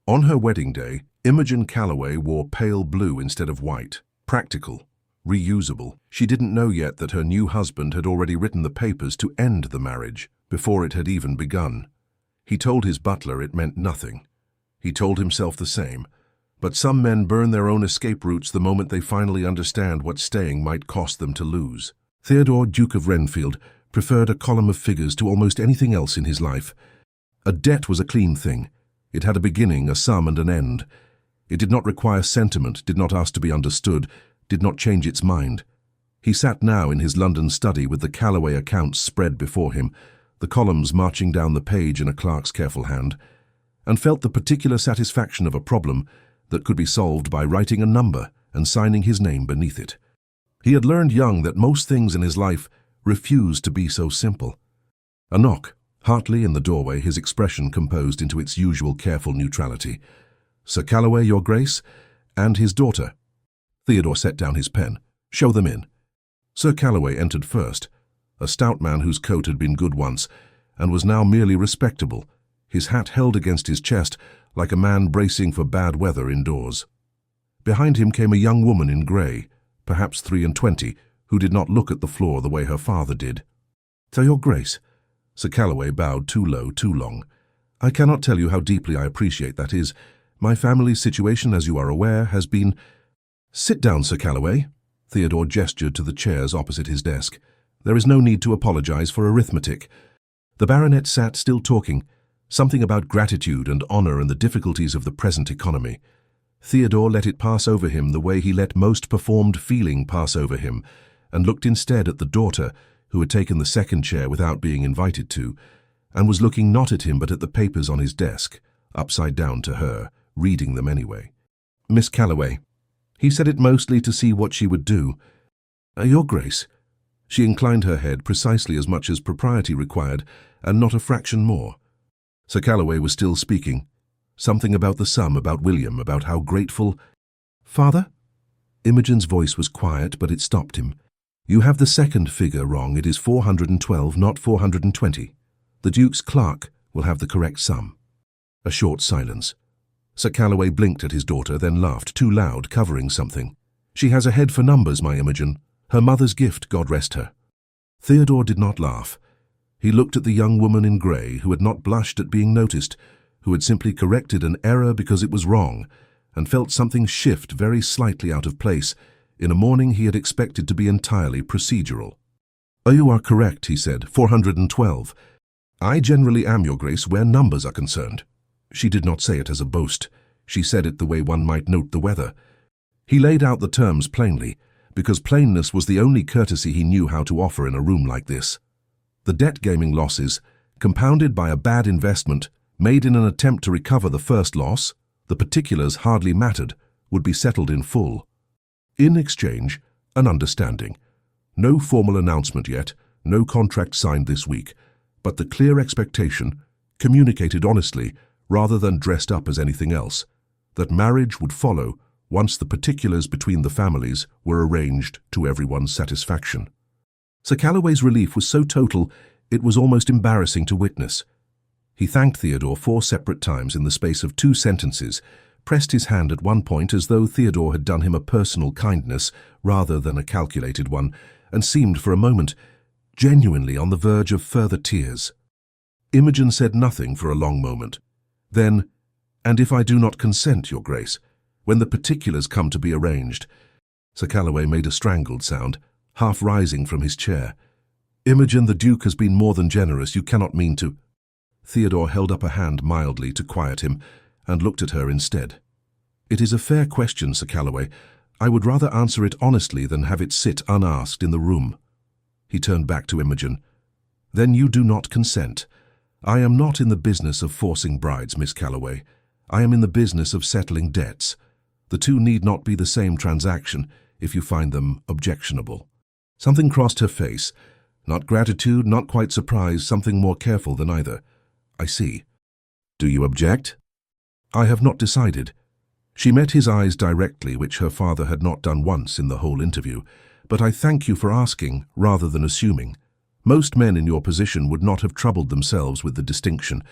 On her wedding day, Imogen Calloway wore pale blue instead of white. Practical, reusable. She didn't know yet that her new husband had already written the papers to end the marriage before it had even begun. He told his butler it meant nothing. He told himself the same. But some men burn their own escape routes the moment they finally understand what staying might cost them to lose. Theodore, Duke of Wrenfield, preferred a column of figures to almost anything else in his life. A debt was a clean thing. It had a beginning, a sum, and an end. It did not require sentiment, did not ask to be understood, did not change its mind. He sat now in his London study with the Calloway accounts spread before him, the columns marching down the page in a clerk's careful hand, and felt the particular satisfaction of a problem that could be solved by writing a number and signing his name beneath it. He had learned young that most things in his life refused to be so simple. A knock. Hartley in the doorway, his expression composed into its usual careful neutrality. "Sir Calloway, your Grace," and his daughter. Theodore set down his pen. "Show them in." Sir Calloway entered first, a stout man whose coat had been good once, and was now merely respectable, his hat held against his chest like a man bracing for bad weather indoors. Behind him came a young woman in grey, perhaps 23, who did not look at the floor the way her father did. "So, your Grace." Sir Calloway bowed too low, too long. "I cannot tell you how deeply I appreciate that is. My family's situation, as you are aware, has been—" "Sit down, Sir Calloway." Theodore gestured to the chairs opposite his desk. "There is no need to apologize for arithmetic." The baronet sat still talking, something about gratitude and honor and the difficulties of the present economy. Theodore let it pass over him the way he let most performed feeling pass over him, and looked instead at the daughter, who had taken the second chair without being invited to, and was looking not at him but at the papers on his desk, upside down to her, reading them anyway. "Miss Calloway." He said it mostly to see what she would do. "Your Grace." She inclined her head precisely as much as propriety required, and not a fraction more. Sir Calloway was still speaking. Something about the sum, about William, about how grateful— "Father?" Imogen's voice was quiet, but it stopped him. "You have the second figure wrong. It is 412, not 420. The Duke's clerk will have the correct sum." A short silence. Sir Calloway blinked at his daughter, then laughed, too loud, covering something. "She has a head for numbers, my Imogen. Her mother's gift, God rest her." Theodore did not laugh. He looked at the young woman in grey, who had not blushed at being noticed, who had simply corrected an error because it was wrong, and felt something shift very slightly out of place in a morning he had expected to be entirely procedural. "Oh, you are correct," he said, 412. "I generally am, Your Grace, where numbers are concerned." She did not say it as a boast. She said it the way one might note the weather. He laid out the terms plainly, because plainness was the only courtesy he knew how to offer in a room like this. The debt-gaming losses, compounded by a bad investment, made in an attempt to recover the first loss, the particulars hardly mattered, would be settled in full. In exchange, an understanding. No formal announcement yet, no contract signed this week, but the clear expectation, communicated honestly, rather than dressed up as anything else, that marriage would follow once the particulars between the families were arranged to everyone's satisfaction. Sir Calloway's relief was so total it was almost embarrassing to witness. He thanked Theodore 4 separate times in the space of 2 sentences, pressed his hand at one point as though Theodore had done him a personal kindness rather than a calculated one, and seemed for a moment genuinely on the verge of further tears. Imogen said nothing for a long moment. Then, "And if I do not consent, Your Grace, when the particulars come to be arranged—" Sir Calloway made a strangled sound, half rising from his chair. "Imogen, the Duke has been more than generous. You cannot mean to—" Theodore held up a hand mildly to quiet him, and looked at her instead. "It is a fair question, Sir Calloway. I would rather answer it honestly than have it sit unasked in the room." He turned back to Imogen. "Then you do not consent. I am not in the business of forcing brides, Miss Calloway. I am in the business of settling debts. The two need not be the same transaction if you find them objectionable." Something crossed her face. Not gratitude, not quite surprise, something more careful than either. "I see. Do you object?" "I have not decided." She met his eyes directly, which her father had not done once in the whole interview. "But I thank you for asking, rather than assuming. Most men in your position would not have troubled themselves with the distinction."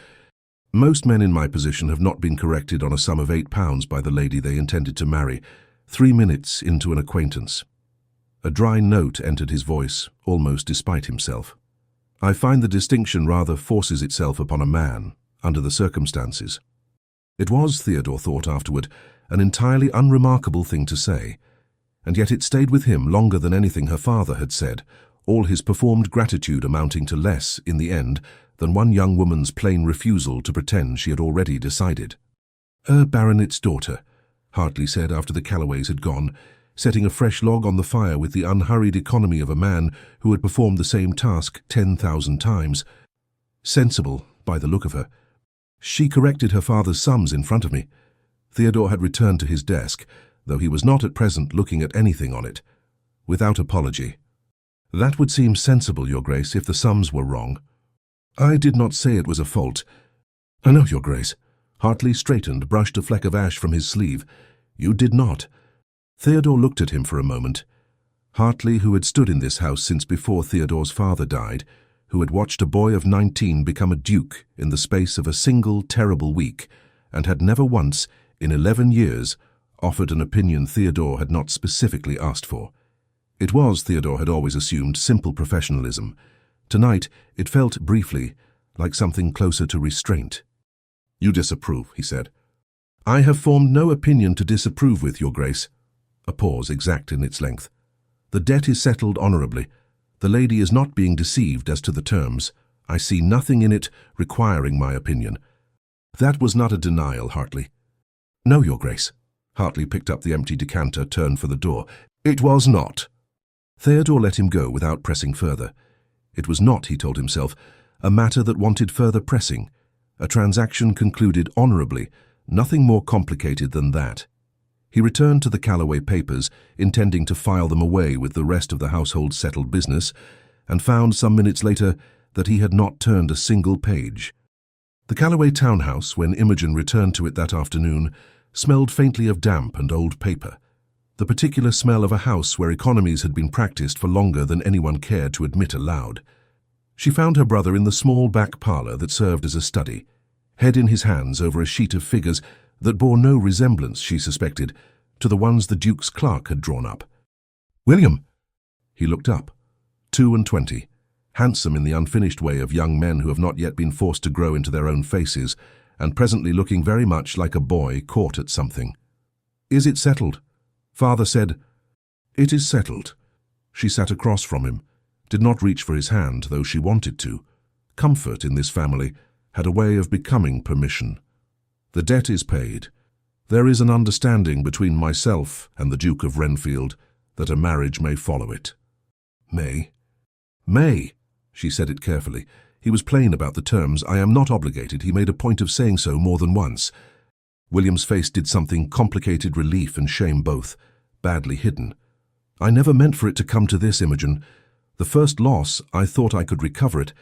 Most men in my position have not been corrected on a sum of £8 by the lady they intended to marry 3 minutes into an acquaintance. A dry note entered his voice, almost despite himself. I find the distinction rather forces itself upon a man, under the circumstances. It was, Theodore thought afterward, an entirely unremarkable thing to say, and yet it stayed with him longer than anything her father had said, all his performed gratitude amounting to less, in the end, than one young woman's plain refusal to pretend she had already decided. "A baronet's daughter," Hartley said after the Calloways had gone, setting a fresh log on the fire with the unhurried economy of a man who had performed the same task 10,000 times. "Sensible, by the look of her. She corrected her father's sums in front of me." Theodore had returned to his desk, though he was not at present looking at anything on it. Without apology. "That would seem sensible, Your Grace, if the sums were wrong." "I did not say it was a fault." "I know, Your Grace." Hartley straightened, brushed a fleck of ash from his sleeve. "You did not." Theodore looked at him for a moment. Hartley, who had stood in this house since before Theodore's father died, who had watched a boy of 19 become a duke in the space of a single terrible week, and had never once, in 11 years, offered an opinion Theodore had not specifically asked for. It was, Theodore had always assumed, simple professionalism. Tonight, it felt, briefly, like something closer to restraint. "You disapprove," he said. "I have formed no opinion to disapprove with, Your Grace." A pause exact in its length. "The debt is settled honourably. The lady is not being deceived as to the terms. I see nothing in it requiring my opinion." "That was not a denial, Hartley." "No, Your Grace." Hartley picked up the empty decanter, turned for the door. "It was not." Theodore let him go without pressing further. It was not, he told himself, a matter that wanted further pressing. A transaction concluded honourably, nothing more complicated than that. He returned to the Calloway papers, intending to file them away with the rest of the household's settled business, and found some minutes later that he had not turned a single page. The Calloway townhouse, when Imogen returned to it that afternoon, smelled faintly of damp and old paper, the particular smell of a house where economies had been practiced for longer than anyone cared to admit aloud. She found her brother in the small back parlour that served as a study, head in his hands over a sheet of figures that bore no resemblance, she suspected, to the ones the Duke's clerk had drawn up. "William!" He looked up. 22, handsome in the unfinished way of young men who have not yet been forced to grow into their own faces, and presently looking very much like a boy caught at something. "Is it settled?" Father said. "It is settled." She sat across from him, did not reach for his hand, though she wanted to. Comfort in this family had a way of becoming permission. "The debt is paid. There is an understanding between myself and the Duke of Wrenfield that a marriage may follow it." "May?" "May." She said it carefully. He was plain about the terms. "I am not obligated." He made a point of saying so more than once. William's face did something, complicated relief and shame both, badly hidden. "I never meant for it to come to this, Imogen. The first loss, I thought I could recover it,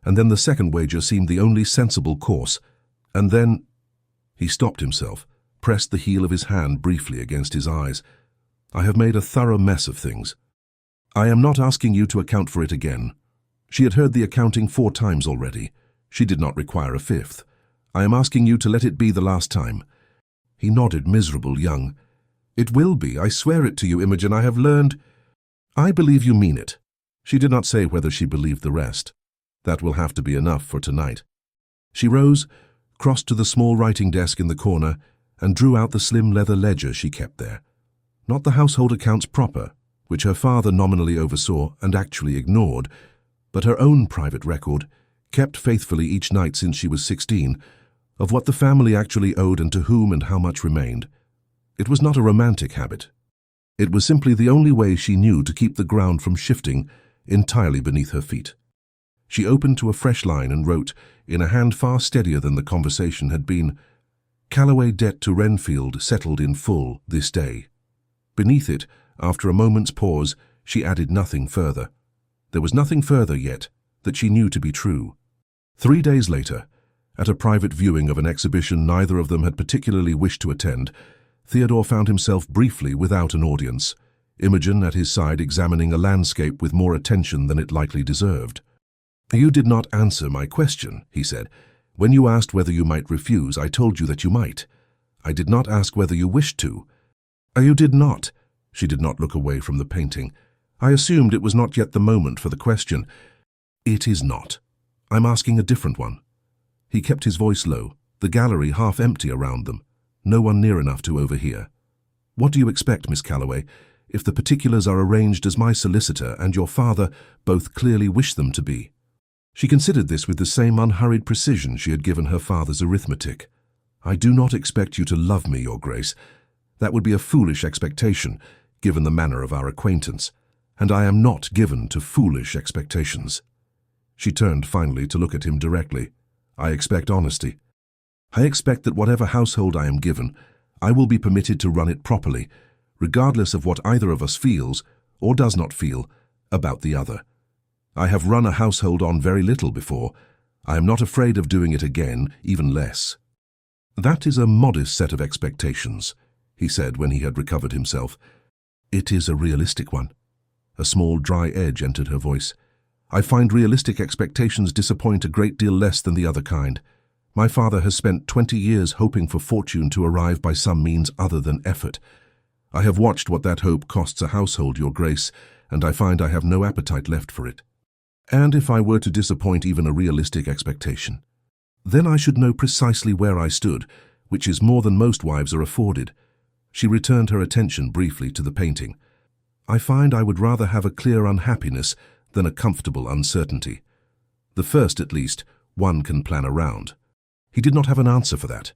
and then the second wager seemed the only sensible course. And then—" He stopped himself, pressed the heel of his hand briefly against his eyes. "I have made a thorough mess of things. I am not asking you to account for it again." She had heard the accounting 4 times already. She did not require a 5th. "I am asking you to let it be the last time." He nodded, miserable, young. "It will be. I swear it to you, Imogen. I have learned—" "I believe you mean it." She did not say whether she believed the rest. "That will have to be enough for tonight." She rose, crossed to the small writing desk in the corner, and drew out the slim leather ledger she kept there. Not the household accounts proper, which her father nominally oversaw and actually ignored, but her own private record, kept faithfully each night since she was 16, of what the family actually owed and to whom and how much remained. It was not a romantic habit. It was simply the only way she knew to keep the ground from shifting entirely beneath her feet. She opened to a fresh line and wrote, in a hand far steadier than the conversation had been, "Calloway debt to Wrenfield settled in full this day." Beneath it, after a moment's pause, she added nothing further. There was nothing further yet that she knew to be true. 3 days later, at a private viewing of an exhibition neither of them had particularly wished to attend, Theodore found himself briefly without an audience, Imogen at his side examining a landscape with more attention than it likely deserved. "You did not answer my question," he said. When you asked whether you might refuse, I told you that you might. I did not ask whether you wished to. You did not. She did not look away from the painting. I assumed it was not yet the moment for the question. It is not. I'm asking a different one. He kept his voice low, the gallery half empty around them, no one near enough to overhear. What do you expect, Miss Calloway, if the particulars are arranged as my solicitor and your father both clearly wish them to be? She considered this with the same unhurried precision she had given her father's arithmetic. I do not expect you to love me, Your Grace. That would be a foolish expectation, given the manner of our acquaintance, and I am not given to foolish expectations. She turned finally to look at him directly. I expect honesty. I expect that whatever household I am given, I will be permitted to run it properly, regardless of what either of us feels, or does not feel, about the other. I have run a household on very little before. I am not afraid of doing it again, even less. That is a modest set of expectations, he said when he had recovered himself. It is a realistic one. A small dry edge entered her voice. I find realistic expectations disappoint a great deal less than the other kind. My father has spent 20 years hoping for fortune to arrive by some means other than effort. I have watched what that hope costs a household, Your Grace, and I find I have no appetite left for it. And if I were to disappoint even a realistic expectation, then I should know precisely where I stood, which is more than most wives are afforded. She returned her attention briefly to the painting. I find I would rather have a clear unhappiness than a comfortable uncertainty. The first, at least, one can plan around. He did not have an answer for that.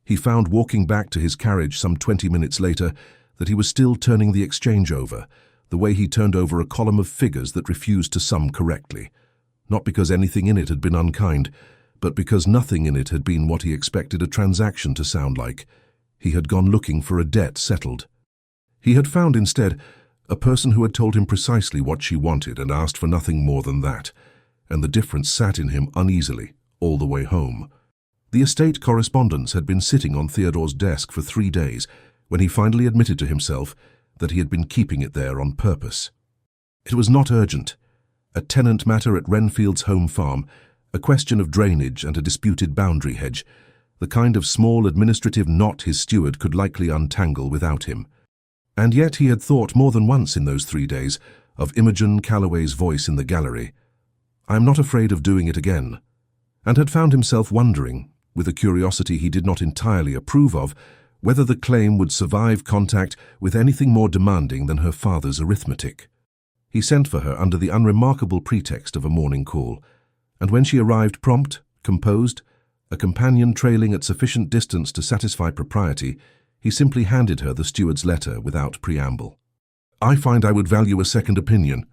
He found walking back to his carriage some 20 minutes later that he was still turning the exchange over, the way he turned over a column of figures that refused to sum correctly, not because anything in it had been unkind, but because nothing in it had been what he expected a transaction to sound like. He had gone looking for a debt settled. He had found instead a person who had told him precisely what she wanted and asked for nothing more than that, and the difference sat in him uneasily all the way home. The estate correspondence had been sitting on Theodore's desk for 3 days when he finally admitted to himself that he had been keeping it there on purpose. It was not urgent. A tenant matter at Wrenfield's home farm, a question of drainage and a disputed boundary hedge, the kind of small administrative knot his steward could likely untangle without him. And yet he had thought more than once in those 3 days of Imogen Calloway's voice in the gallery. I am not afraid of doing it again, and had found himself wondering, with a curiosity he did not entirely approve of, whether the claim would survive contact with anything more demanding than her father's arithmetic. He sent for her under the unremarkable pretext of a morning call, and when she arrived prompt, composed, a companion trailing at sufficient distance to satisfy propriety, he simply handed her the steward's letter without preamble. I find I would value a second opinion.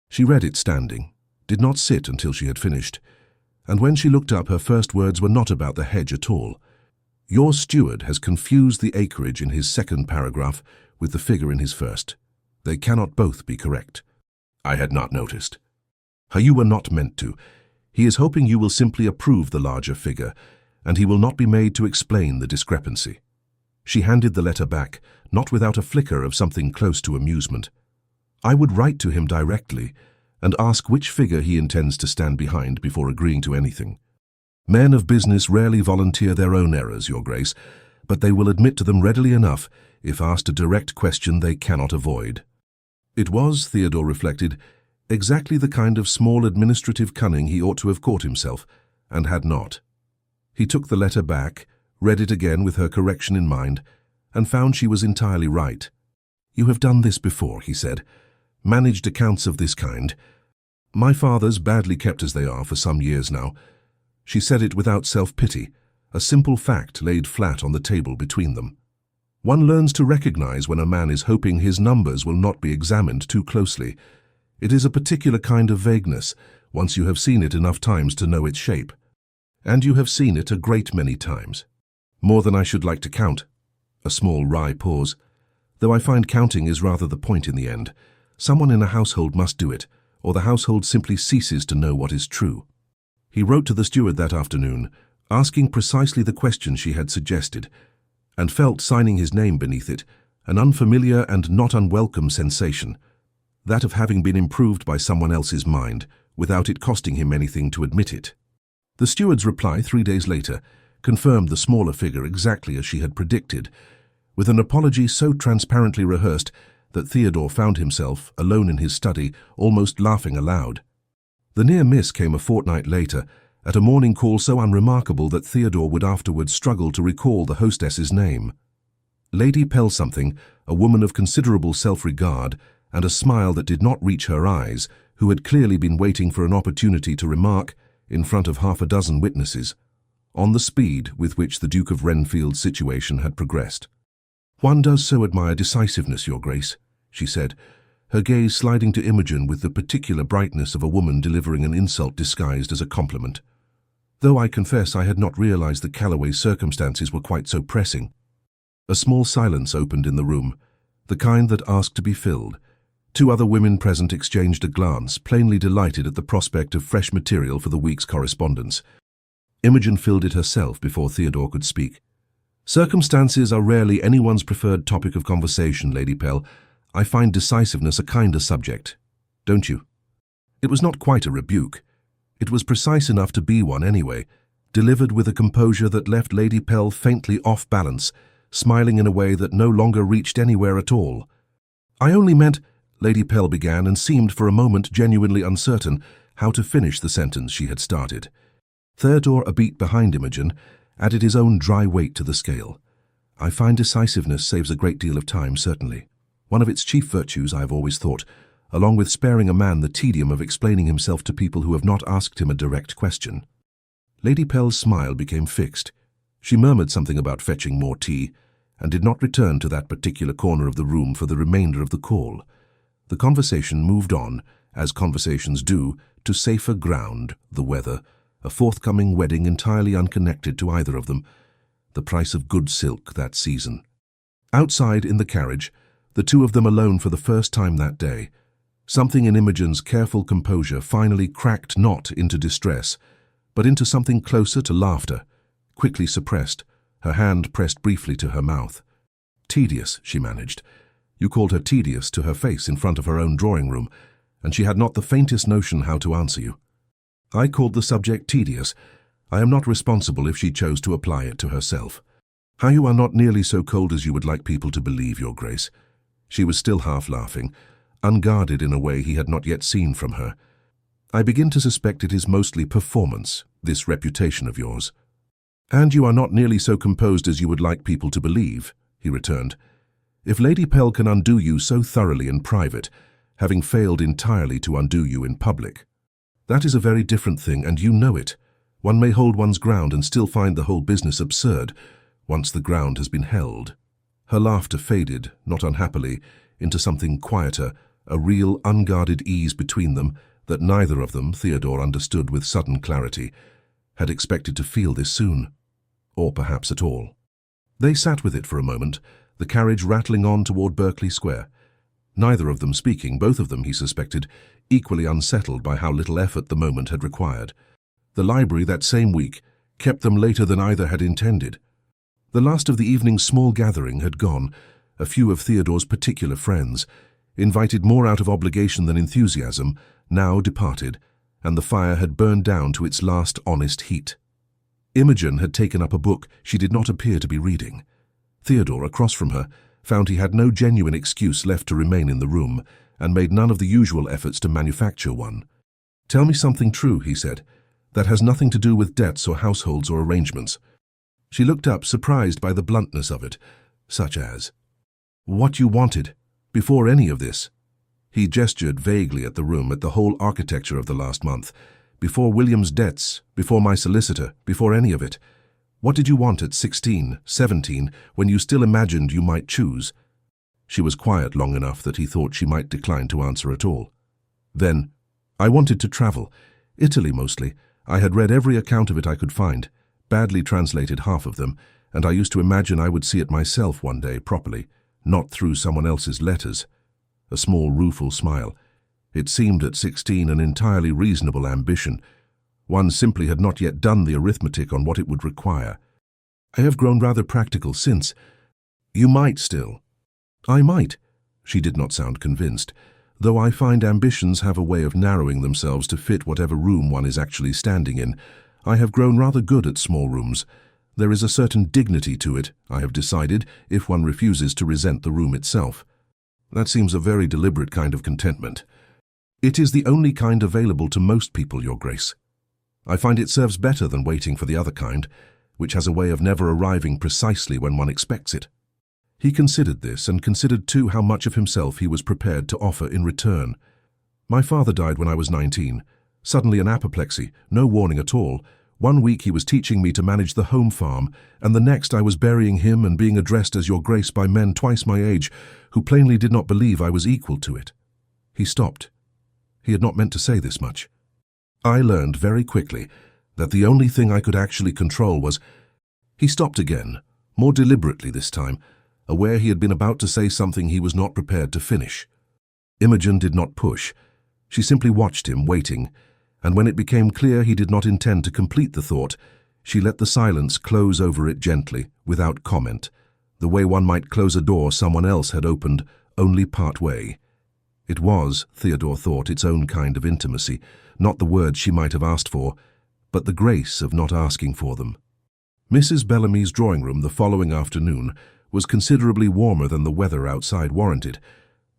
She read it standing, did not sit until she had finished, and when she looked up her first words were not about the hedge at all. Your steward has confused the acreage in his second paragraph with the figure in his first. They cannot both be correct. I had not noticed. You were not meant to. He is hoping you will simply approve the larger figure, and he will not be made to explain the discrepancy. She handed the letter back, not without a flicker of something close to amusement. I would write to him directly and ask which figure he intends to stand behind before agreeing to anything. Men of business rarely volunteer their own errors, Your Grace, but they will admit to them readily enough if asked a direct question they cannot avoid. It was, Theodore reflected, exactly the kind of small administrative cunning he ought to have caught himself, and had not. He took the letter back, read it again with her correction in mind, and found she was entirely right. You have done this before, he said, managed accounts of this kind. My father's, badly kept as they are for some years now. She said it without self-pity, a simple fact laid flat on the table between them. One learns to recognize when a man is hoping his numbers will not be examined too closely. It is a particular kind of vagueness, once you have seen it enough times to know its shape. And you have seen it a great many times. More than I should like to count. A small wry pause. Though I find counting is rather the point in the end. Someone in a household must do it, or the household simply ceases to know what is true. He wrote to the steward that afternoon, asking precisely the question she had suggested, and felt, signing his name beneath it, an unfamiliar and not unwelcome sensation, that of having been improved by someone else's mind, without it costing him anything to admit it. The steward's reply 3 days later confirmed the smaller figure exactly as she had predicted, with an apology so transparently rehearsed that Theodore found himself, alone in his study, almost laughing aloud. The near miss came a fortnight later, at a morning call so unremarkable that Theodore would afterwards struggle to recall the hostess's name. Lady Pell-something, a woman of considerable self-regard and a smile that did not reach her eyes, who had clearly been waiting for an opportunity to remark, in front of half a dozen witnesses, on the speed with which the Duke of Wrenfield's situation had progressed. "One does so admire decisiveness, Your Grace," she said, her gaze sliding to Imogen with the particular brightness of a woman delivering an insult disguised as a compliment. "Though I confess I had not realized that Calloway's circumstances were quite so pressing." A small silence opened in the room, the kind that asked to be filled. 2 other women present exchanged a glance, plainly delighted at the prospect of fresh material for the week's correspondence. Imogen filled it herself before Theodore could speak. "Circumstances are rarely anyone's preferred topic of conversation, Lady Pell. I find decisiveness a kinder subject. Don't you?" It was not quite a rebuke. It was precise enough to be one anyway, delivered with a composure that left Lady Pell faintly off balance, smiling in a way that no longer reached anywhere at all. "I only meant," Lady Pell began, and seemed for a moment genuinely uncertain how to finish the sentence she had started. Theodore, a beat behind Imogen, added his own dry weight to the scale. "I find decisiveness saves a great deal of time, certainly. One of its chief virtues, I have always thought, along with sparing a man the tedium of explaining himself to people who have not asked him a direct question." Lady Pell's smile became fixed. She murmured something about fetching more tea, and did not return to that particular corner of the room for the remainder of the call. The conversation moved on, as conversations do, to safer ground, the weather, a forthcoming wedding entirely unconnected to either of them, the price of good silk that season. Outside in the carriage, the 2 of them alone for the first time that day, something in Imogen's careful composure finally cracked not into distress, but into something closer to laughter, quickly suppressed, her hand pressed briefly to her mouth. "Tedious," she managed. "You called her tedious to her face in front of her own drawing-room, and she had not the faintest notion how to answer you. I called the subject tedious. I am not responsible if she chose to apply it to herself. How you are not nearly so cold as you would like people to believe, Your Grace." She was still half laughing, unguarded in a way he had not yet seen from her. "I begin to suspect it is mostly performance, this reputation of yours." "And you are not nearly so composed as you would like people to believe," he returned. "If Lady Pell can undo you so thoroughly in private, having failed entirely to undo you in public, that is a very different thing, and you know it. One may hold one's ground and still find the whole business absurd, once the ground has been held." Her laughter faded, not unhappily, into something quieter, a real unguarded ease between them that neither of them, Theodore understood with sudden clarity, had expected to feel this soon, or perhaps at all. They sat with it for a moment, the carriage rattling on toward Berkeley Square. Neither of them speaking, both of them, he suspected, equally unsettled by how little effort the moment had required. The library that same week kept them later than either had intended. The last of the evening's small gathering had gone, a few of Theodore's particular friends, invited more out of obligation than enthusiasm, now departed, and the fire had burned down to its last honest heat. Imogen had taken up a book she did not appear to be reading. Theodore, across from her, found he had no genuine excuse left to remain in the room, and made none of the usual efforts to manufacture one. "Tell me something true," he said, "that has nothing to do with debts or households or arrangements." She looked up, surprised by the bluntness of it, such as, "What you wanted, before any of this." He gestured vaguely at the room, at the whole architecture of the last month. "Before William's debts, before my solicitor, before any of it. What did you want at 16, 17, when you still imagined you might choose?" She was quiet long enough that he thought she might decline to answer at all. Then, "I wanted to travel. Italy mostly. I had read every account of it I could find, badly translated half of them, and I used to imagine I would see it myself one day properly, not through someone else's letters." A small rueful smile. It seemed at 16 an entirely reasonable ambition. One simply had not yet done the arithmetic on what it would require. "I have grown rather practical since." "You might still." "I might." She did not sound convinced, though I find ambitions have a way of narrowing themselves to fit whatever room one is actually standing in. I have grown rather good at small rooms. There is a certain dignity to it, I have decided, if one refuses to resent the room itself. That seems a very deliberate kind of contentment. It is the only kind available to most people, Your Grace. I find it serves better than waiting for the other kind, which has a way of never arriving precisely when one expects it. He considered this, and considered too how much of himself he was prepared to offer in return. My father died when I was 19, suddenly an apoplexy, no warning at all. 1 week he was teaching me to manage the home farm, and the next I was burying him and being addressed as Your Grace by men twice my age, who plainly did not believe I was equal to it. He stopped. He had not meant to say this much. I learned very quickly that the only thing I could actually control was... He stopped again, more deliberately this time, aware he had been about to say something he was not prepared to finish. Imogen did not push. She simply watched him, waiting, and when it became clear he did not intend to complete the thought, she let the silence close over it gently, without comment, the way one might close a door someone else had opened only part way. It was, Theodore thought, its own kind of intimacy, not the words she might have asked for, but the grace of not asking for them. Mrs. Bellamy's drawing room the following afternoon was considerably warmer than the weather outside warranted,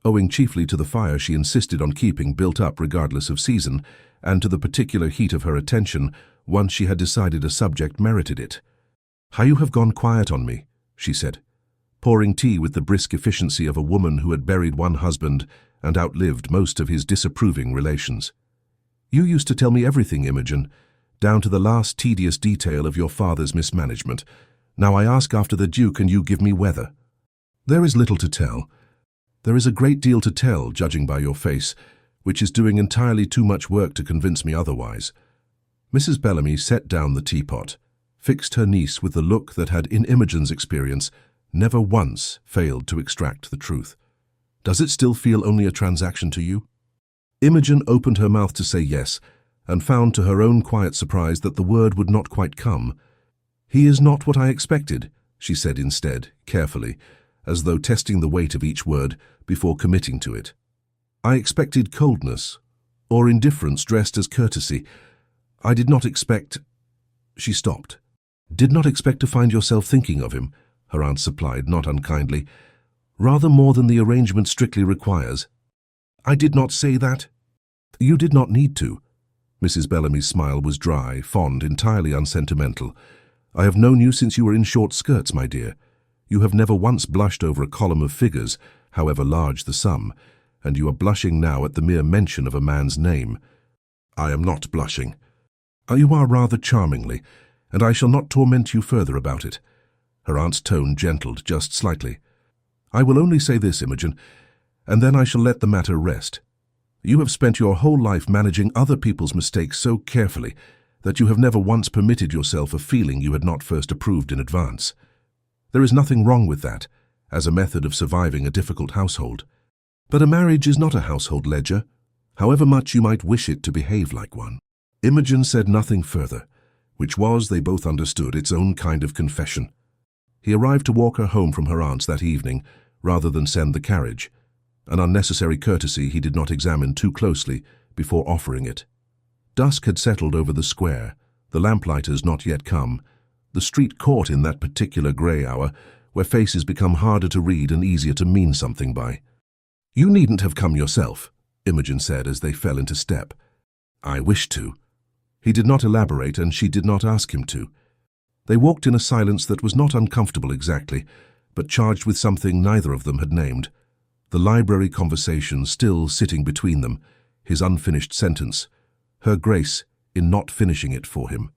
owing chiefly to the fire she insisted on keeping built up regardless of season, and to the particular heat of her attention once she had decided a subject merited it. "How you have gone quiet on me," she said, pouring tea with the brisk efficiency of a woman who had buried one husband and outlived most of his disapproving relations. "You used to tell me everything, Imogen, down to the last tedious detail of your father's mismanagement. Now I ask after the Duke and you give me weather." "There is little to tell. There is a great deal to tell, judging by your face, which is doing entirely too much work to convince me otherwise." Mrs. Bellamy set down the teapot, fixed her niece with the look that had, in Imogen's experience, never once failed to extract the truth. "Does it still feel only a transaction to you?" Imogen opened her mouth to say yes, and found to her own quiet surprise that the word would not quite come. "He is not what I expected," she said instead, carefully, as though testing the weight of each word before committing to it. "I expected coldness, or indifference dressed as courtesy. I did not expect—" She stopped. "Did not expect to find yourself thinking of him," her aunt supplied, not unkindly. "Rather more than the arrangement strictly requires." "I did not say that." "You did not need to." Mrs. Bellamy's smile was dry, fond, entirely unsentimental. "I have known you since you were in short skirts, my dear. You have never once blushed over a column of figures, however large the sum, and you are blushing now at the mere mention of a man's name." "I am not blushing." "You are rather charmingly, and I shall not torment you further about it." Her aunt's tone gentled just slightly. "I will only say this, Imogen, and then I shall let the matter rest. You have spent your whole life managing other people's mistakes so carefully that you have never once permitted yourself a feeling you had not first approved in advance. There is nothing wrong with that, as a method of surviving a difficult household. But a marriage is not a household ledger, however much you might wish it to behave like one." Imogen said nothing further, which was, they both understood, its own kind of confession. He arrived to walk her home from her aunt's that evening, rather than send the carriage, an unnecessary courtesy he did not examine too closely before offering it. Dusk had settled over the square, the lamplighters not yet come, the street caught in that particular grey hour where faces become harder to read and easier to mean something by. "You needn't have come yourself," Imogen said as they fell into step. "I wished to." He did not elaborate, and she did not ask him to. They walked in a silence that was not uncomfortable exactly, but charged with something neither of them had named. The library conversation still sitting between them, his unfinished sentence, her grace in not finishing it for him.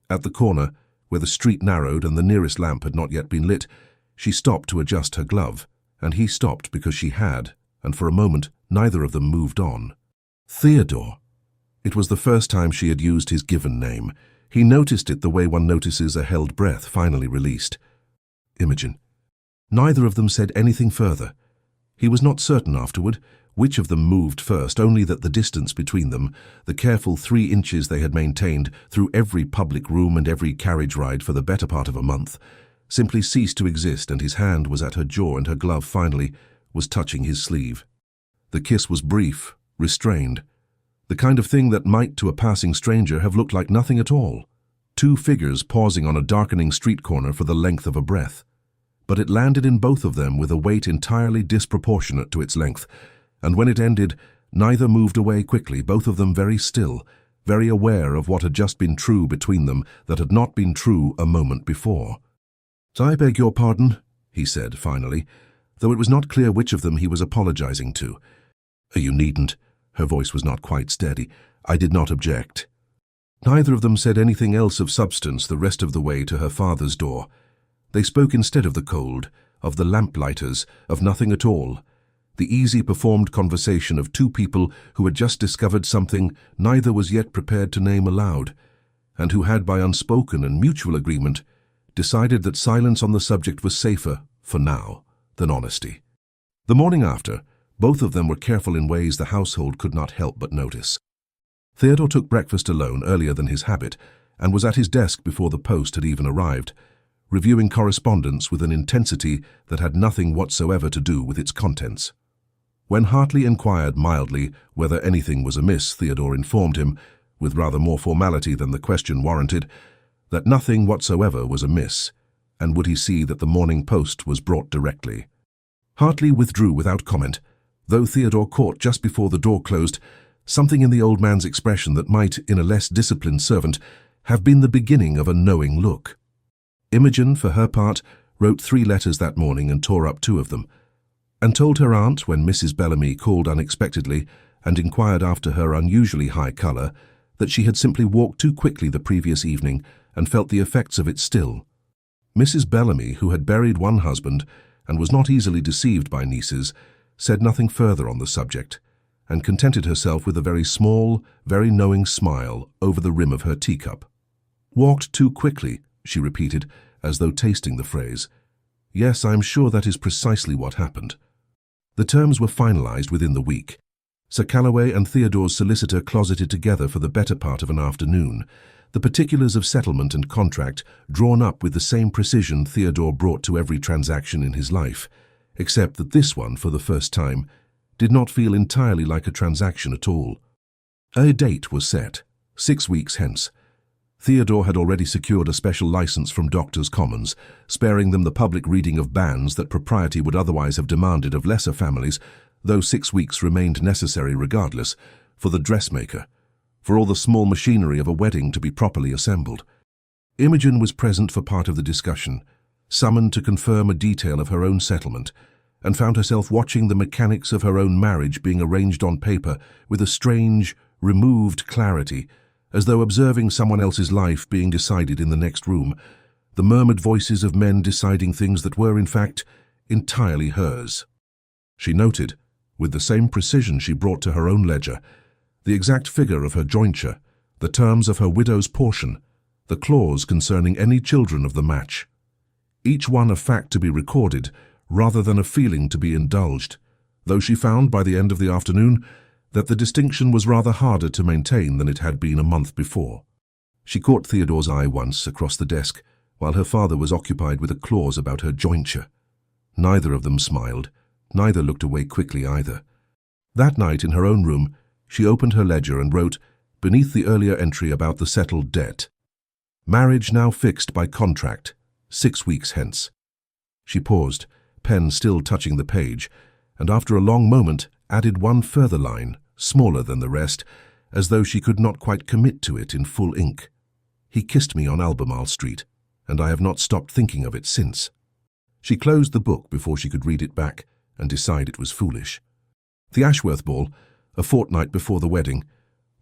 At the corner, where the street narrowed and the nearest lamp had not yet been lit, she stopped to adjust her glove, and he stopped because she had, and for a moment neither of them moved on. Theodore. It was the first time she had used his given name. He noticed it the way one notices a held breath finally released. Imogen. Neither of them said anything further. He was not certain afterward which of them moved first, only that the distance between them, the careful 3 inches they had maintained through every public room and every carriage ride for the better part of a month, simply ceased to exist, and his hand was at her jaw and her glove finally was touching his sleeve. The kiss was brief, restrained, the kind of thing that might to a passing stranger have looked like nothing at all. two figures pausing on a darkening street corner for the length of a breath. But it landed in both of them with a weight entirely disproportionate to its length, and when it ended, neither moved away quickly, both of them very still, very aware of what had just been true between them that had not been true a moment before. "I beg your pardon," he said finally, though it was not clear which of them he was apologizing to. "You needn't." Her voice was not quite steady. "I did not object." Neither of them said anything else of substance the rest of the way to her father's door. They spoke instead of the cold, of the lamplighters, of nothing at all. The easy performed conversation of two people who had just discovered something neither was yet prepared to name aloud, and who had by unspoken and mutual agreement decided that silence on the subject was safer, for now, than honesty. The morning after, both of them were careful in ways the household could not help but notice. Theodore took breakfast alone earlier than his habit, and was at his desk before the post had even arrived, reviewing correspondence with an intensity that had nothing whatsoever to do with its contents. When Hartley inquired mildly whether anything was amiss, Theodore informed him, with rather more formality than the question warranted, that nothing whatsoever was amiss, and would he see that the morning post was brought directly. Hartley withdrew without comment, though Theodore caught just before the door closed something in the old man's expression that might, in a less disciplined servant, have been the beginning of a knowing look. Imogen, for her part, wrote 3 letters that morning and tore up 2 of them, and told her aunt when Mrs. Bellamy called unexpectedly and inquired after her unusually high colour that she had simply walked too quickly the previous evening and felt the effects of it still. Mrs. Bellamy, who had buried one husband and was not easily deceived by nieces, said nothing further on the subject, and contented herself with a very small, very knowing smile over the rim of her teacup. "Walked too quickly," she repeated, as though tasting the phrase. "Yes, I am sure that is precisely what happened." The terms were finalized within the week. Sir Calloway and Theodore's solicitor closeted together for the better part of an afternoon, the particulars of settlement and contract drawn up with the same precision Theodore brought to every transaction in his life, except that this one, for the first time, did not feel entirely like a transaction at all. A date was set, 6 weeks hence. Theodore had already secured a special license from Doctors' Commons, sparing them the public reading of bans that propriety would otherwise have demanded of lesser families, though 6 weeks remained necessary regardless, for the dressmaker, for all the small machinery of a wedding to be properly assembled. Imogen was present for part of the discussion, summoned to confirm a detail of her own settlement, and found herself watching the mechanics of her own marriage being arranged on paper with a strange, removed clarity, as though observing someone else's life being decided in the next room, the murmured voices of men deciding things that were, in fact, entirely hers. She noted, with the same precision she brought to her own ledger, the exact figure of her jointure, the terms of her widow's portion, the clause concerning any children of the match. Each one a fact to be recorded, rather than a feeling to be indulged, though she found by the end of the afternoon that the distinction was rather harder to maintain than it had been a month before. She caught Theodore's eye once across the desk, while her father was occupied with a clause about her jointure. Neither of them smiled, neither looked away quickly either. That night, in her own room, she opened her ledger and wrote, beneath the earlier entry about the settled debt, "Marriage now fixed by contract, 6 weeks hence." She paused, pen still touching the page, and after a long moment added one further line, smaller than the rest, as though she could not quite commit to it in full ink. "He kissed me on Albemarle Street, and I have not stopped thinking of it since." She closed the book before she could read it back and decide it was foolish. The Ashworth ball, a fortnight before the wedding,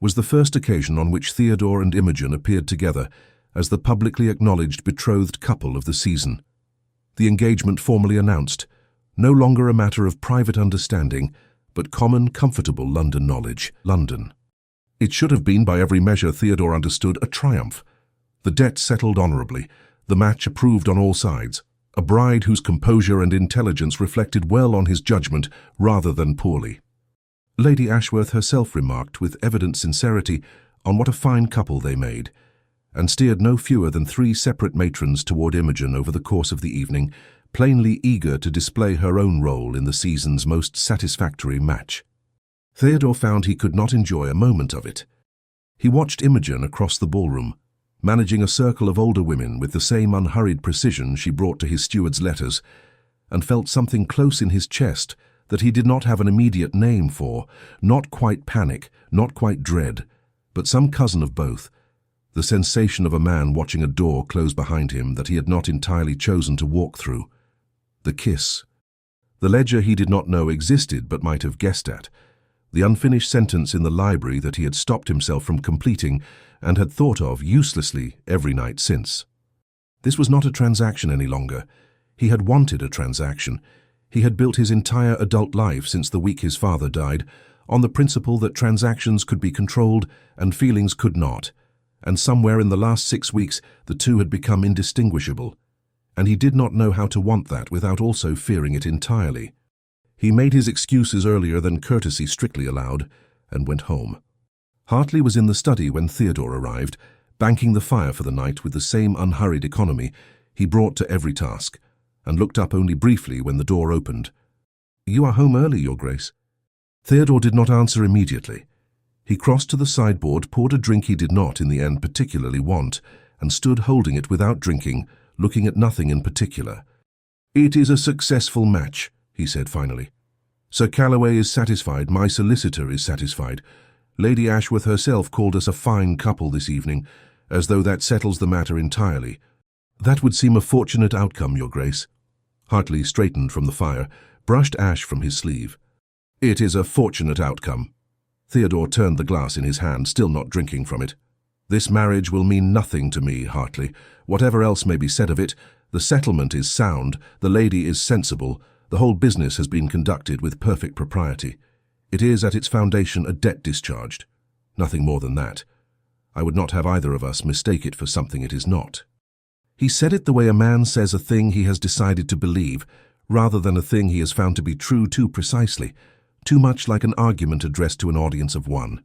was the first occasion on which Theodore and Imogen appeared together as the publicly acknowledged betrothed couple of the season. The engagement formally announced, no longer a matter of private understanding, but common, comfortable London knowledge. London. It should have been, by every measure Theodore understood, a triumph. The debt settled honourably, the match approved on all sides, a bride whose composure and intelligence reflected well on his judgment rather than poorly. Lady Ashworth herself remarked with evident sincerity on what a fine couple they made, and steered no fewer than 3 separate matrons toward Imogen over the course of the evening, plainly eager to display her own role in the season's most satisfactory match. Theodore found he could not enjoy a moment of it. He watched Imogen across the ballroom, managing a circle of older women with the same unhurried precision she brought to his steward's letters, and felt something close in his chest that he did not have an immediate name for, not quite panic, not quite dread, but some cousin of both, the sensation of a man watching a door close behind him that he had not entirely chosen to walk through. The kiss. The ledger he did not know existed but might have guessed at. The unfinished sentence in the library that he had stopped himself from completing and had thought of uselessly every night since. This was not a transaction any longer. He had wanted a transaction. He had built his entire adult life since the week his father died on the principle that transactions could be controlled and feelings could not, and somewhere in the last 6 weeks the two had become indistinguishable, and he did not know how to want that without also fearing it entirely. He made his excuses earlier than courtesy strictly allowed, and went home. Hartley was in the study when Theodore arrived, banking the fire for the night with the same unhurried economy he brought to every task, and looked up only briefly when the door opened. "You are home early, Your Grace." Theodore did not answer immediately. He crossed to the sideboard, poured a drink he did not, in the end, particularly want, and stood holding it without drinking, looking at nothing in particular. "It is a successful match," he said finally. "Sir Calloway is satisfied, my solicitor is satisfied. Lady Ashworth herself called us a fine couple this evening, as though that settles the matter entirely. That would seem a fortunate outcome, Your Grace." Hartley straightened from the fire, brushed ash from his sleeve. "It is a fortunate outcome." Theodore turned the glass in his hand, still not drinking from it. "This marriage will mean nothing to me, Hartley. Whatever else may be said of it, the settlement is sound, the lady is sensible, the whole business has been conducted with perfect propriety. It is at its foundation a debt discharged. Nothing more than that. I would not have either of us mistake it for something it is not." He said it the way a man says a thing he has decided to believe, rather than a thing he has found to be true too precisely, too much like an argument addressed to an audience of one.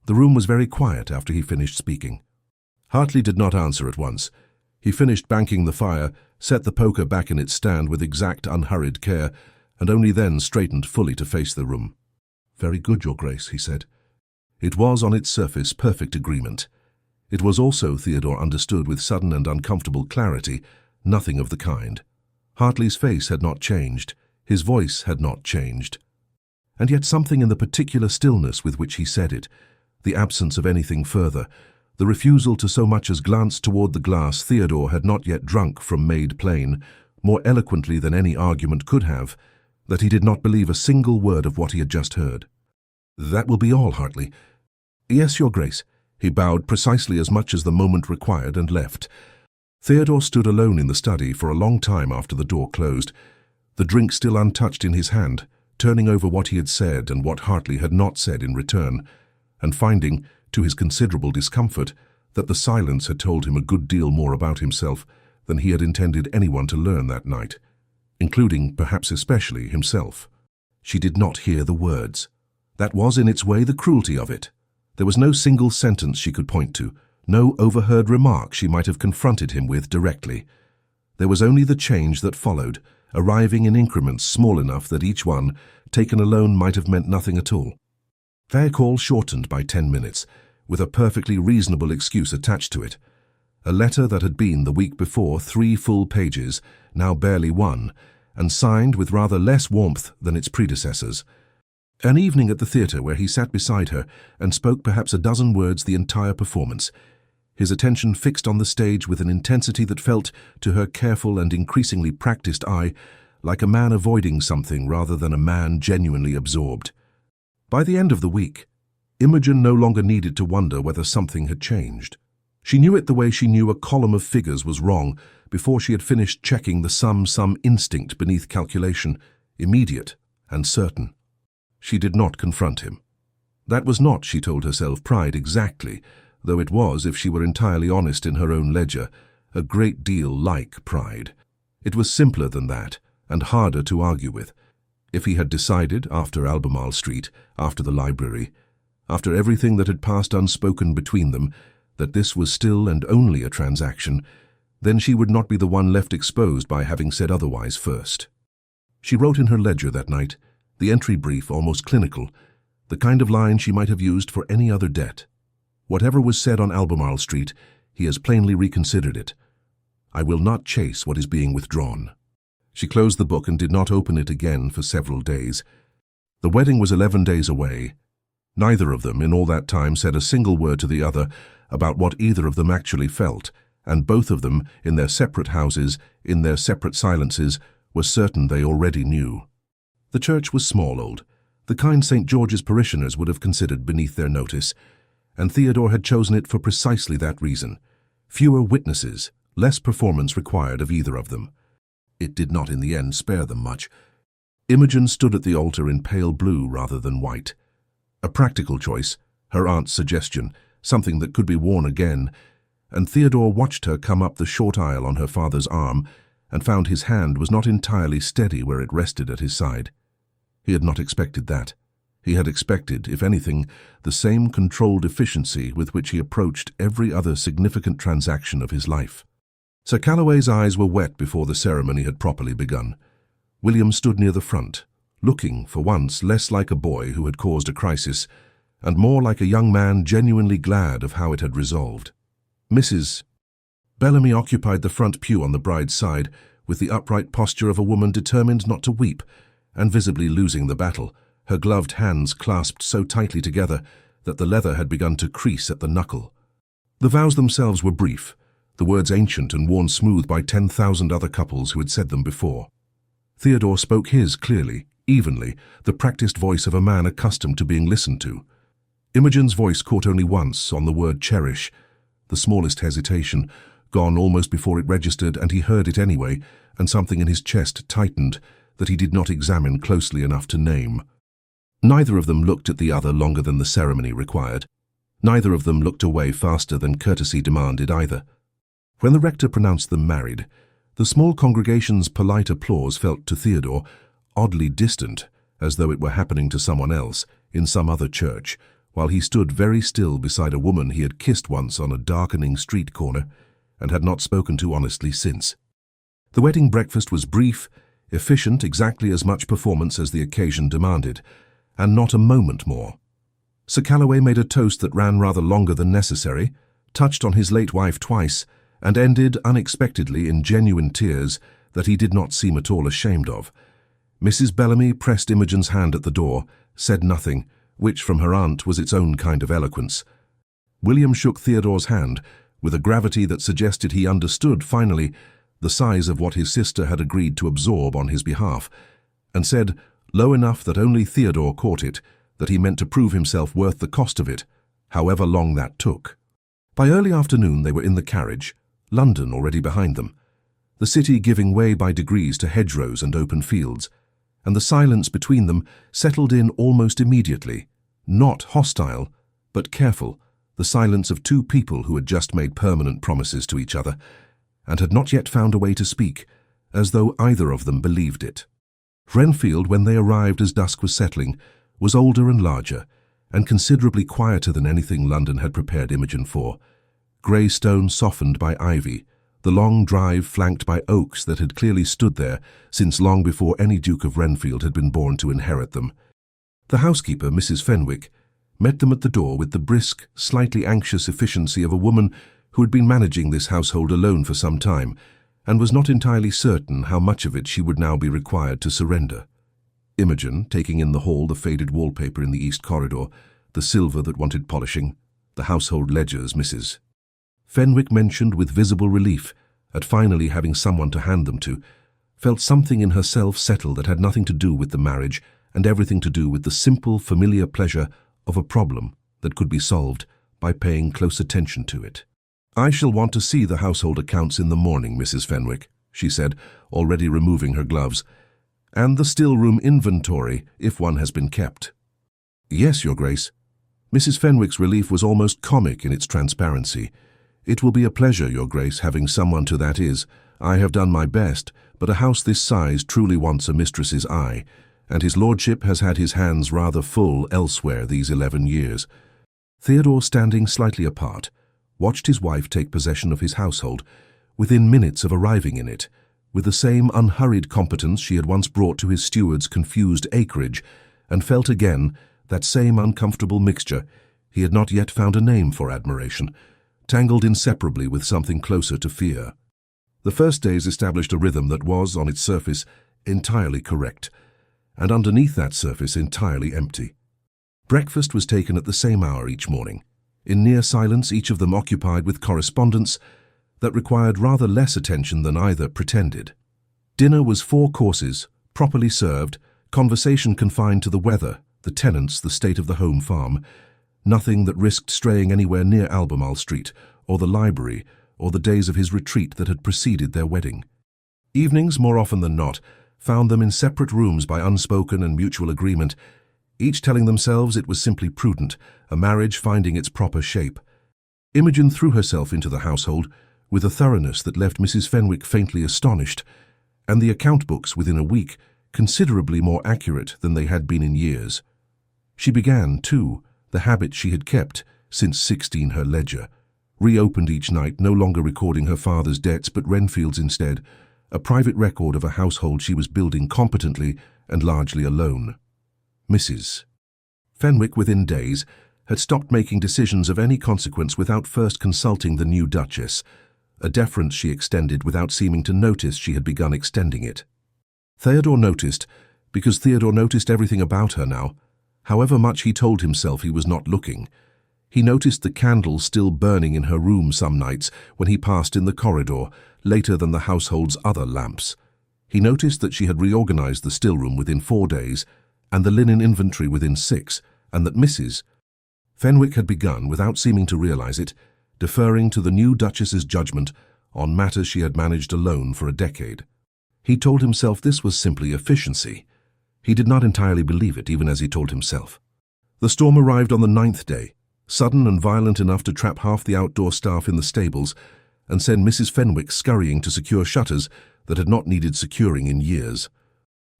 The room was very quiet after he finished speaking. Hartley did not answer at once. He finished banking the fire, set the poker back in its stand with exact unhurried care, and only then straightened fully to face the room. "Very good, Your Grace," he said. It was, on its surface, perfect agreement. It was also, Theodore understood with sudden and uncomfortable clarity, nothing of the kind. Hartley's face had not changed, his voice had not changed. And yet something in the particular stillness with which he said it, the absence of anything further, the refusal to so much as glance toward the glass Theodore had not yet drunk from made plain, more eloquently than any argument could have, that he did not believe a single word of what he had just heard. "That will be all, Hartley." "Yes, Your Grace." He bowed precisely as much as the moment required and left. Theodore stood alone in the study for a long time after the door closed, the drink still untouched in his hand, turning over what he had said and what Hartley had not said in return, and finding, to his considerable discomfort, that the silence had told him a good deal more about himself than he had intended anyone to learn that night, including, perhaps especially, himself. She did not hear the words. That was, in its way, the cruelty of it. There was no single sentence she could point to, no overheard remark she might have confronted him with directly. There was only the change that followed, arriving in increments small enough that each one, taken alone, might have meant nothing at all. Their call shortened by 10 minutes, with a perfectly reasonable excuse attached to it. A letter that had been, the week before, 3 full pages, now barely 1, and signed with rather less warmth than its predecessors. An evening at the theatre where he sat beside her and spoke perhaps a dozen words the entire performance, his attention fixed on the stage with an intensity that felt, to her careful and increasingly practiced eye, like a man avoiding something rather than a man genuinely absorbed. By the end of the week, Imogen no longer needed to wonder whether something had changed. She knew it the way she knew a column of figures was wrong before she had finished checking the some instinct beneath calculation, immediate and certain. She did not confront him. That was not, she told herself, pride exactly, though it was, if she were entirely honest in her own ledger, a great deal like pride. It was simpler than that, and harder to argue with. If he had decided, after Albemarle Street, after the library, after everything that had passed unspoken between them, that this was still and only a transaction, then she would not be the one left exposed by having said otherwise first. She wrote in her ledger that night, the entry brief almost clinical, the kind of line she might have used for any other debt. Whatever was said on Albemarle Street, He has plainly reconsidered it. I will not chase what is being withdrawn." She closed the book and did not open it again for several days. The wedding was 11 days away. Neither of them in all that time said a single word to the other about what either of them actually felt, and both of them, in their separate houses, in their separate silences, were certain they already knew. The church was small old. The kind St. George's parishioners would have considered beneath their notice, and Theodore had chosen it for precisely that reason. Fewer witnesses, less performance required of either of them. It did not in the end spare them much. Imogen stood at the altar in pale blue rather than white. A practical choice, her aunt's suggestion, something that could be worn again, and Theodore watched her come up the short aisle on her father's arm and found his hand was not entirely steady where it rested at his side. He had not expected that. He had expected, if anything, the same controlled efficiency with which he approached every other significant transaction of his life. Sir Calloway's eyes were wet before the ceremony had properly begun. William stood near the front, looking, for once, less like a boy who had caused a crisis, and more like a young man genuinely glad of how it had resolved. Mrs. Bellamy occupied the front pew on the bride's side, with the upright posture of a woman determined not to weep, and visibly losing the battle, her gloved hands clasped so tightly together that the leather had begun to crease at the knuckle. The vows themselves were brief, the words ancient and worn smooth by 10,000 other couples who had said them before. Theodore spoke his clearly, evenly, the practiced voice of a man accustomed to being listened to. Imogen's voice caught only once on the word cherish, the smallest hesitation, gone almost before it registered, and he heard it anyway, and something in his chest tightened that he did not examine closely enough to name. Neither of them looked at the other longer than the ceremony required. Neither of them looked away faster than courtesy demanded either. When the rector pronounced them married, the small congregation's polite applause felt to Theodore oddly distant, as though it were happening to someone else, in some other church, while he stood very still beside a woman he had kissed once on a darkening street corner, and had not spoken to honestly since. The wedding breakfast was brief, efficient, exactly as much performance as the occasion demanded, and not a moment more. Sir Calloway made a toast that ran rather longer than necessary, touched on his late wife twice, and ended unexpectedly in genuine tears that he did not seem at all ashamed of. Mrs. Bellamy pressed Imogen's hand at the door, said nothing, which from her aunt was its own kind of eloquence. William shook Theodore's hand, with a gravity that suggested he understood, finally, the size of what his sister had agreed to absorb on his behalf, and said, low enough that only Theodore caught it, that he meant to prove himself worth the cost of it, however long that took. By early afternoon they were in the carriage, London already behind them, the city giving way by degrees to hedgerows and open fields, and the silence between them settled in almost immediately, not hostile, but careful, the silence of two people who had just made permanent promises to each other, and had not yet found a way to speak, as though either of them believed it. Wrenfield, when they arrived as dusk was settling, was older and larger, and considerably quieter than anything London had prepared Imogen for. Grey stone softened by ivy, the long drive flanked by oaks that had clearly stood there since long before any Duke of Wrenfield had been born to inherit them. The housekeeper, Mrs. Fenwick, met them at the door with the brisk, slightly anxious efficiency of a woman who had been managing this household alone for some time, and was not entirely certain how much of it she would now be required to surrender. Imogen, taking in the hall the faded wallpaper in the east corridor, the silver that wanted polishing, the household ledgers, Mrs. Fenwick mentioned with visible relief at finally having someone to hand them to, felt something in herself settle that had nothing to do with the marriage and everything to do with the simple, familiar pleasure of a problem that could be solved by paying close attention to it. "I shall want to see the household accounts in the morning, Mrs. Fenwick," she said, already removing her gloves, "and the still-room inventory, if one has been kept." "Yes, Your Grace." Mrs. Fenwick's relief was almost comic in its transparency. "It will be a pleasure, Your Grace, having someone to that is. I have done my best, but a house this size truly wants a mistress's eye, and his lordship has had his hands rather full elsewhere these 11 years. Theodore, standing slightly apart, watched his wife take possession of his household, within minutes of arriving in it, with the same unhurried competence she had once brought to his steward's confused acreage, and felt again that same uncomfortable mixture. He had not yet found a name for admiration, tangled inseparably with something closer to fear. The first days established a rhythm that was, on its surface, entirely correct, and underneath that surface entirely empty. Breakfast was taken at the same hour each morning, in near silence, each of them occupied with correspondence that required rather less attention than either pretended. Dinner was 4 courses, properly served, conversation confined to the weather, the tenants, the state of the home farm, nothing that risked straying anywhere near Albemarle Street, or the library, or the days of his retreat that had preceded their wedding. Evenings, more often than not, found them in separate rooms by unspoken and mutual agreement, each telling themselves it was simply prudent, a marriage finding its proper shape. Imogen threw herself into the household with a thoroughness that left Mrs. Fenwick faintly astonished, and the account books within a week considerably more accurate than they had been in years. She began, too, the habit she had kept since 16, her ledger, reopened each night, no longer recording her father's debts but Wrenfield's instead, a private record of a household she was building competently and largely alone. Mrs. Fenwick, within days, had stopped making decisions of any consequence without first consulting the new Duchess, a deference she extended without seeming to notice she had begun extending it. Theodore noticed, because Theodore noticed everything about her now, however much he told himself he was not looking. He noticed the candle still burning in her room some nights when he passed in the corridor, later than the household's other lamps. He noticed that she had reorganized the still-room within 4 days, and the linen inventory within 6, and that Mrs. Fenwick had begun, without seeming to realize it, deferring to the new Duchess's judgment on matters she had managed alone for a decade. He told himself this was simply efficiency. He did not entirely believe it, even as he told himself. The storm arrived on the 9th day, sudden and violent enough to trap half the outdoor staff in the stables and send Mrs. Fenwick scurrying to secure shutters that had not needed securing in years.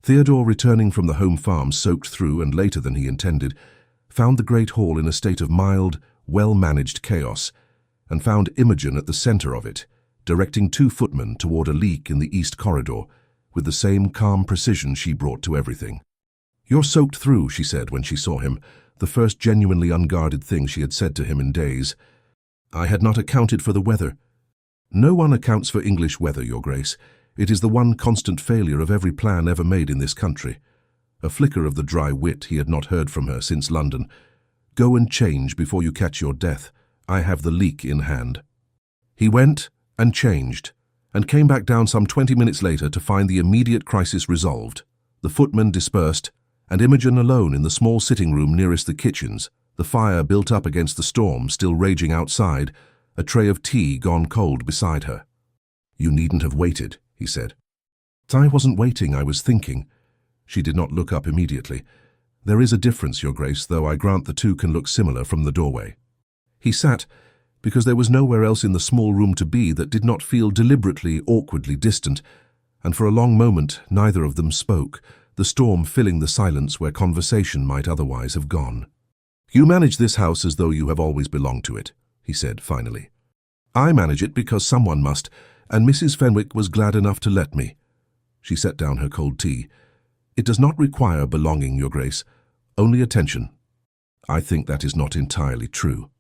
Theodore, returning from the home farm soaked through and later than he intended, found the great hall in a state of mild, well-managed chaos, and found Imogen at the center of it, directing 2 footmen toward a leak in the east corridor, with the same calm precision she brought to everything. "You're soaked through," she said when she saw him, the first genuinely unguarded thing she had said to him in days. "I had not accounted for the weather." "No one accounts for English weather, Your Grace. It is the one constant failure of every plan ever made in this country." A flicker of the dry wit he had not heard from her since London. "Go and change before you catch your death. I have the leak in hand." He went and changed, and came back down some 20 minutes later to find the immediate crisis resolved. The footmen dispersed, and Imogen alone in the small sitting room nearest the kitchens, the fire built up against the storm still raging outside, a tray of tea gone cold beside her. "You needn't have waited," he said. "I wasn't waiting, I was thinking." She did not look up immediately. "There is a difference, Your Grace, though I grant the two can look similar from the doorway." He sat, because there was nowhere else in the small room to be that did not feel deliberately, awkwardly distant, and for a long moment neither of them spoke, the storm filling the silence where conversation might otherwise have gone. "You manage this house as though you have always belonged to it," he said finally. "I manage it because someone must, and Mrs. Fenwick was glad enough to let me." She set down her cold tea. "It does not require belonging, Your Grace, only attention." "I think that is not entirely true."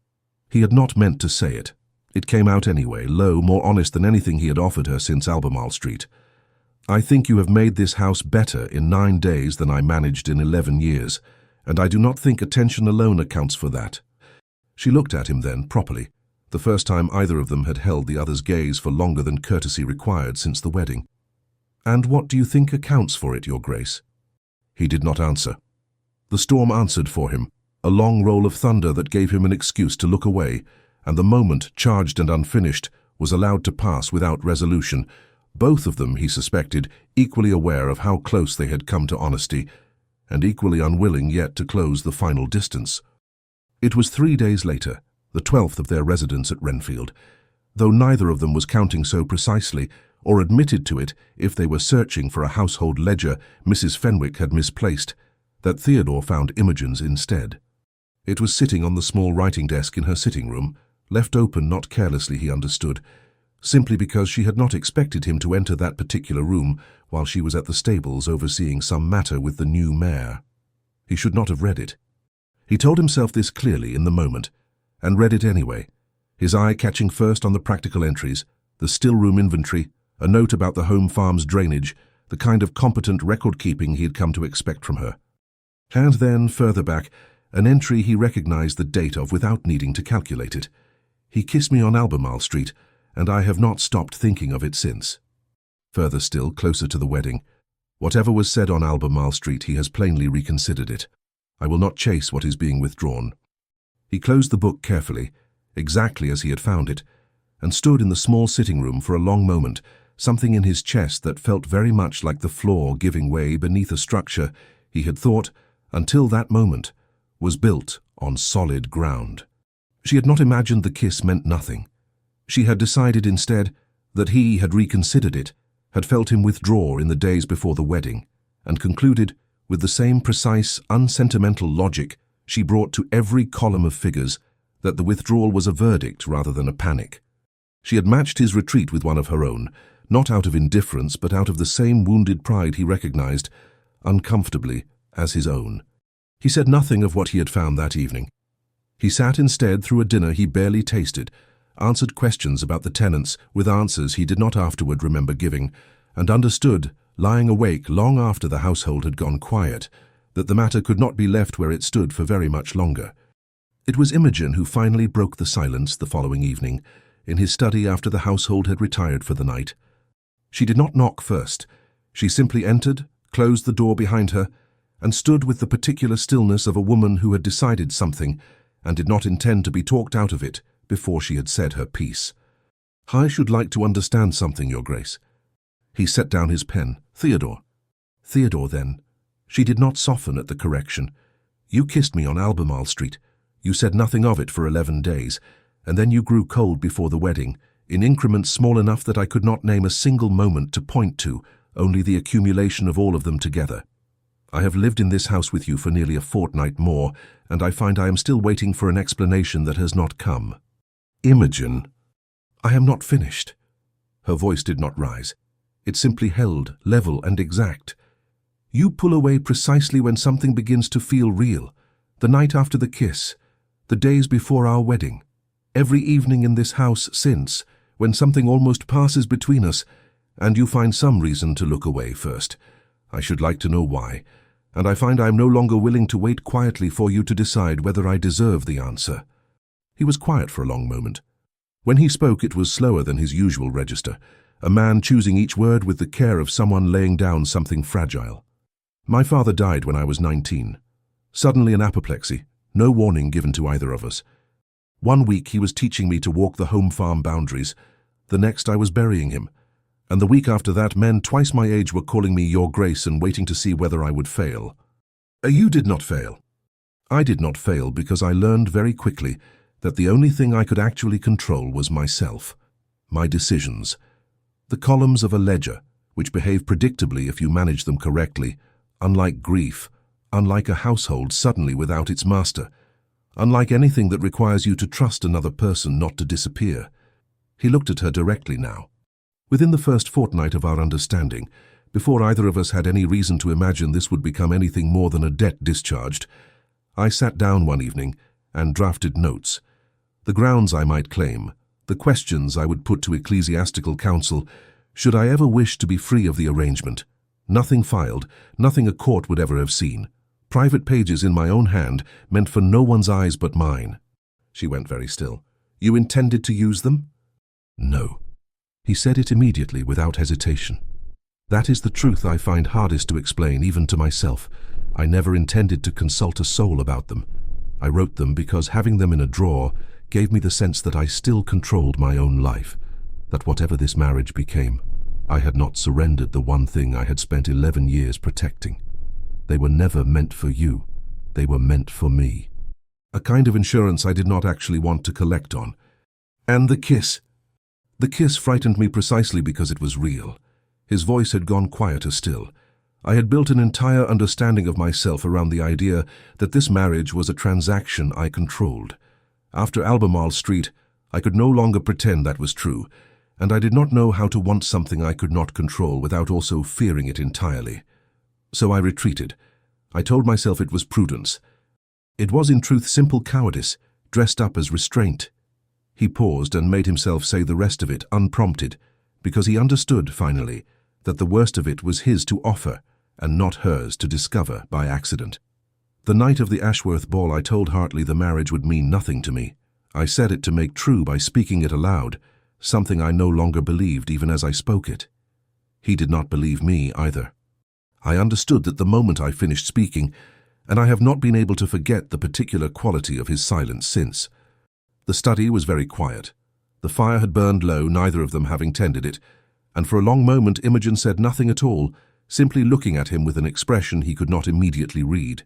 He had not meant to say it. It came out anyway, low, more honest than anything he had offered her since Albemarle Street. "I think you have made this house better in 9 days than I managed in 11 years, and I do not think attention alone accounts for that." She looked at him then, properly, the first time either of them had held the other's gaze for longer than courtesy required since the wedding. "And what do you think accounts for it, Your Grace?" He did not answer. The storm answered for him, a long roll of thunder that gave him an excuse to look away, and the moment, charged and unfinished, was allowed to pass without resolution, both of them, he suspected, equally aware of how close they had come to honesty, and equally unwilling yet to close the final distance. It was 3 days later, the 12th of their residence at Wrenfield, though neither of them was counting so precisely, or admitted to it if they were searching for a household ledger Mrs. Fenwick had misplaced, that Theodore found Imogen's instead. It was sitting on the small writing desk in her sitting room, left open not carelessly, he understood, simply because she had not expected him to enter that particular room while she was at the stables overseeing some matter with the new mare. He should not have read it. He told himself this clearly in the moment, and read it anyway, his eye catching first on the practical entries, the still-room inventory, a note about the home farm's drainage, the kind of competent record-keeping he had come to expect from her. And then, further back, an entry he recognized the date of without needing to calculate it. He kissed me on Albemarle Street, and I have not stopped thinking of it since. Further still, closer to the wedding, whatever was said on Albemarle Street, he has plainly reconsidered it. I will not chase what is being withdrawn. He closed the book carefully, exactly as he had found it, and stood in the small sitting room for a long moment, something in his chest that felt very much like the floor giving way beneath a structure he had thought, until that moment, was built on solid ground. She had not imagined the kiss meant nothing. She had decided instead that he had reconsidered it, had felt him withdraw in the days before the wedding, and concluded, with the same precise, unsentimental logic she brought to every column of figures, that the withdrawal was a verdict rather than a panic. She had matched his retreat with one of her own, not out of indifference but out of the same wounded pride he recognized, uncomfortably, as his own. He said nothing of what he had found that evening. He sat instead through a dinner he barely tasted, answered questions about the tenants with answers he did not afterward remember giving, and understood, lying awake long after the household had gone quiet, that the matter could not be left where it stood for very much longer. It was Imogen who finally broke the silence the following evening, in his study after the household had retired for the night. She did not knock first. She simply entered, closed the door behind her, and stood with the particular stillness of a woman who had decided something and did not intend to be talked out of it before she had said her piece. "I should like to understand something, Your Grace." He set down his pen. "Theodore." "Theodore, then." She did not soften at the correction. "You kissed me on Albemarle Street. You said nothing of it for 11 days, and then you grew cold before the wedding, in increments small enough that I could not name a single moment to point to, only the accumulation of all of them together. I have lived in this house with you for nearly a fortnight more, and I find I am still waiting for an explanation that has not come." "Imogen." "I am not finished." Her voice did not rise. It simply held, level and exact. "You pull away precisely when something begins to feel real. The night after the kiss, the days before our wedding, every evening in this house since, when something almost passes between us, and you find some reason to look away first. I should like to know why, and I find I am no longer willing to wait quietly for you to decide whether I deserve the answer." He was quiet for a long moment. When he spoke, it was slower than his usual register, a man choosing each word with the care of someone laying down something fragile. "My father died when I was 19. Suddenly an apoplexy, no warning given to either of us. One week he was teaching me to walk the home farm boundaries. The next I was burying him. And the week after that, men twice my age were calling me Your Grace and waiting to see whether I would fail." "You did not fail." "I did not fail because I learned very quickly that the only thing I could actually control was myself, my decisions. The columns of a ledger, which behave predictably if you manage them correctly, unlike grief, unlike a household suddenly without its master, unlike anything that requires you to trust another person not to disappear." He looked at her directly now. "Within the first fortnight of our understanding, before either of us had any reason to imagine this would become anything more than a debt discharged, I sat down one evening and drafted notes. The grounds I might claim, the questions I would put to ecclesiastical council, should I ever wish to be free of the arrangement. Nothing filed, nothing a court would ever have seen. Private pages in my own hand, meant for no one's eyes but mine." She went very still. "You intended to use them?" "No." He said it immediately, without hesitation. "That is the truth I find hardest to explain, even to myself. I never intended to consult a soul about them. I wrote them because having them in a drawer gave me the sense that I still controlled my own life, that whatever this marriage became, I had not surrendered the one thing I had spent 11 years protecting. They were never meant for you. They were meant for me. A kind of insurance I did not actually want to collect on. And the kiss. The kiss frightened me precisely because it was real." His voice had gone quieter still. "I had built an entire understanding of myself around the idea that this marriage was a transaction I controlled. After Albemarle Street, I could no longer pretend that was true, and I did not know how to want something I could not control without also fearing it entirely. So I retreated. I told myself it was prudence. It was in truth simple cowardice, dressed up as restraint. He paused and made himself say the rest of it unprompted, because he understood, finally, that the worst of it was his to offer and not hers to discover by accident. The night of the Ashworth ball I told Hartley the marriage would mean nothing to me. I said it to make true by speaking it aloud, something I no longer believed even as I spoke it. He did not believe me either. I understood that the moment I finished speaking, and I have not been able to forget the particular quality of his silence since. The study was very quiet. The fire had burned low, neither of them having tended it, and for a long moment Imogen said nothing at all, simply looking at him with an expression he could not immediately read.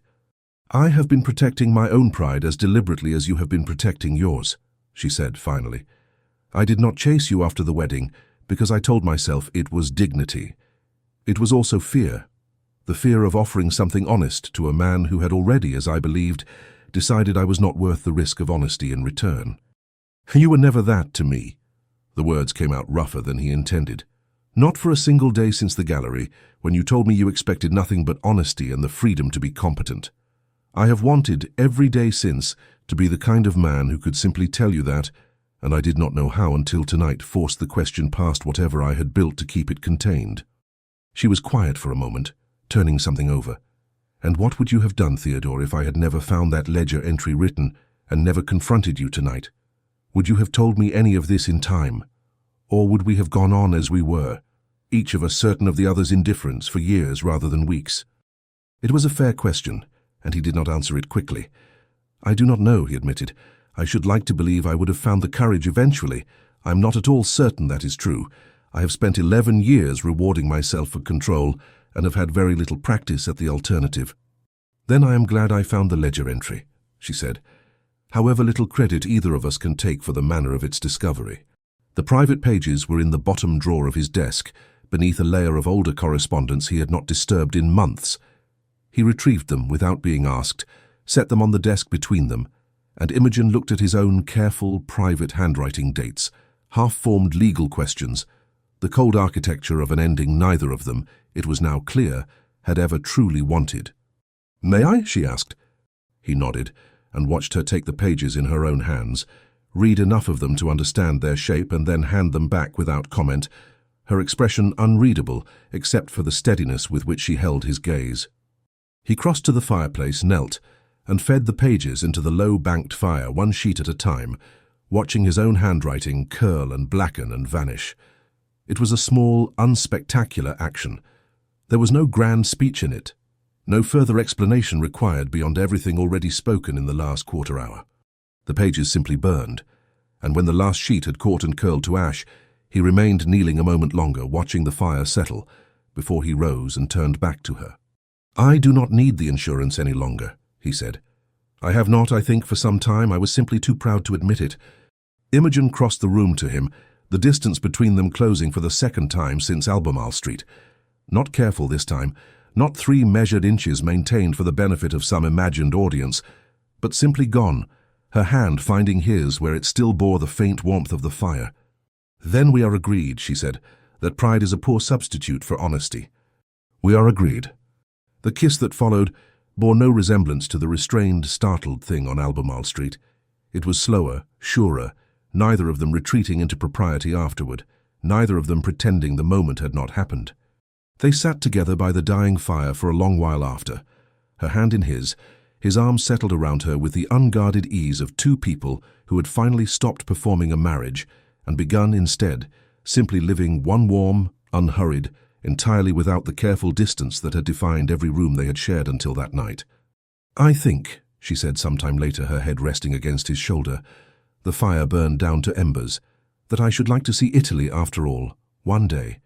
"I have been protecting my own pride as deliberately as you have been protecting yours," she said finally. "I did not chase you after the wedding because I told myself it was dignity. It was also fear. The fear of offering something honest to a man who had already, as I believed, decided I was not worth the risk of honesty in return. You were never that to me." The words came out rougher than he intended. "Not for a single day since the gallery, when you told me you expected nothing but honesty and the freedom to be competent. I have wanted every day since to be the kind of man who could simply tell you that, and I did not know how until tonight forced the question past whatever I had built to keep it contained." She was quiet for a moment, turning something over. "And what would you have done, Theodore, if I had never found that ledger entry written and never confronted you tonight? Would you have told me any of this in time? Or would we have gone on as we were, each of us certain of the other's indifference for years rather than weeks?" It was a fair question, and he did not answer it quickly. "I do not know," he admitted. "I should like to believe I would have found the courage eventually. I am not at all certain that is true. I have spent 11 years rewarding myself for control and have had very little practice at the alternative." "Then I am glad I found the ledger entry," she said, "however little credit either of us can take for the manner of its discovery." The private pages were in the bottom drawer of his desk, beneath a layer of older correspondence he had not disturbed in months. He retrieved them without being asked, set them on the desk between them, and Imogen looked at his own careful, private handwriting dates, half-formed legal questions, the cold architecture of an ending neither of them, it was now clear, had ever truly wanted. "May I?" she asked. He nodded, and watched her take the pages in her own hands, read enough of them to understand their shape and then hand them back without comment, her expression unreadable except for the steadiness with which she held his gaze. He crossed to the fireplace, knelt, and fed the pages into the low-banked fire one sheet at a time, watching his own handwriting curl and blacken and vanish. It was a small, unspectacular action. There was no grand speech in it, no further explanation required beyond everything already spoken in the last quarter hour. The pages simply burned, and when the last sheet had caught and curled to ash, he remained kneeling a moment longer, watching the fire settle, before he rose and turned back to her. "I do not need the insurance any longer," he said. "I have not, I think, for some time. I was simply too proud to admit it." Imogen crossed the room to him, the distance between them closing for the second time since Albemarle Street. Not careful this time, not 3 measured inches maintained for the benefit of some imagined audience, but simply gone, her hand finding his where it still bore the faint warmth of the fire. "Then we are agreed," she said, "that pride is a poor substitute for honesty." "We are agreed." The kiss that followed bore no resemblance to the restrained, startled thing on Albemarle Street. It was slower, surer, neither of them retreating into propriety afterward, neither of them pretending the moment had not happened. They sat together by the dying fire for a long while after, her hand in his arm settled around her with the unguarded ease of 2 people who had finally stopped performing a marriage and begun instead simply living one warm, unhurried, entirely without the careful distance that had defined every room they had shared until that night. "I think," she said sometime later, her head resting against his shoulder, the fire burned down to embers, "that I should like to see Italy after all, one day,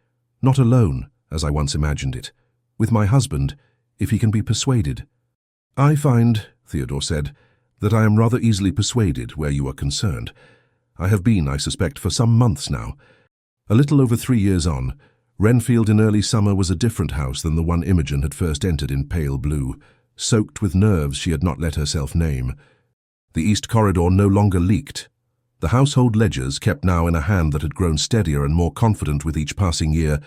not alone, as I once imagined it, with my husband, if he can be persuaded." "I find," Theodore said, "that I am rather easily persuaded where you are concerned. I have been, I suspect, for some months now. A little over 3 years on, Wrenfield in early summer was a different house than the one Imogen had first entered in pale blue, soaked with nerves she had not let herself name. The east corridor no longer leaked. The household ledgers, kept now in a hand that had grown steadier and more confident with each passing year,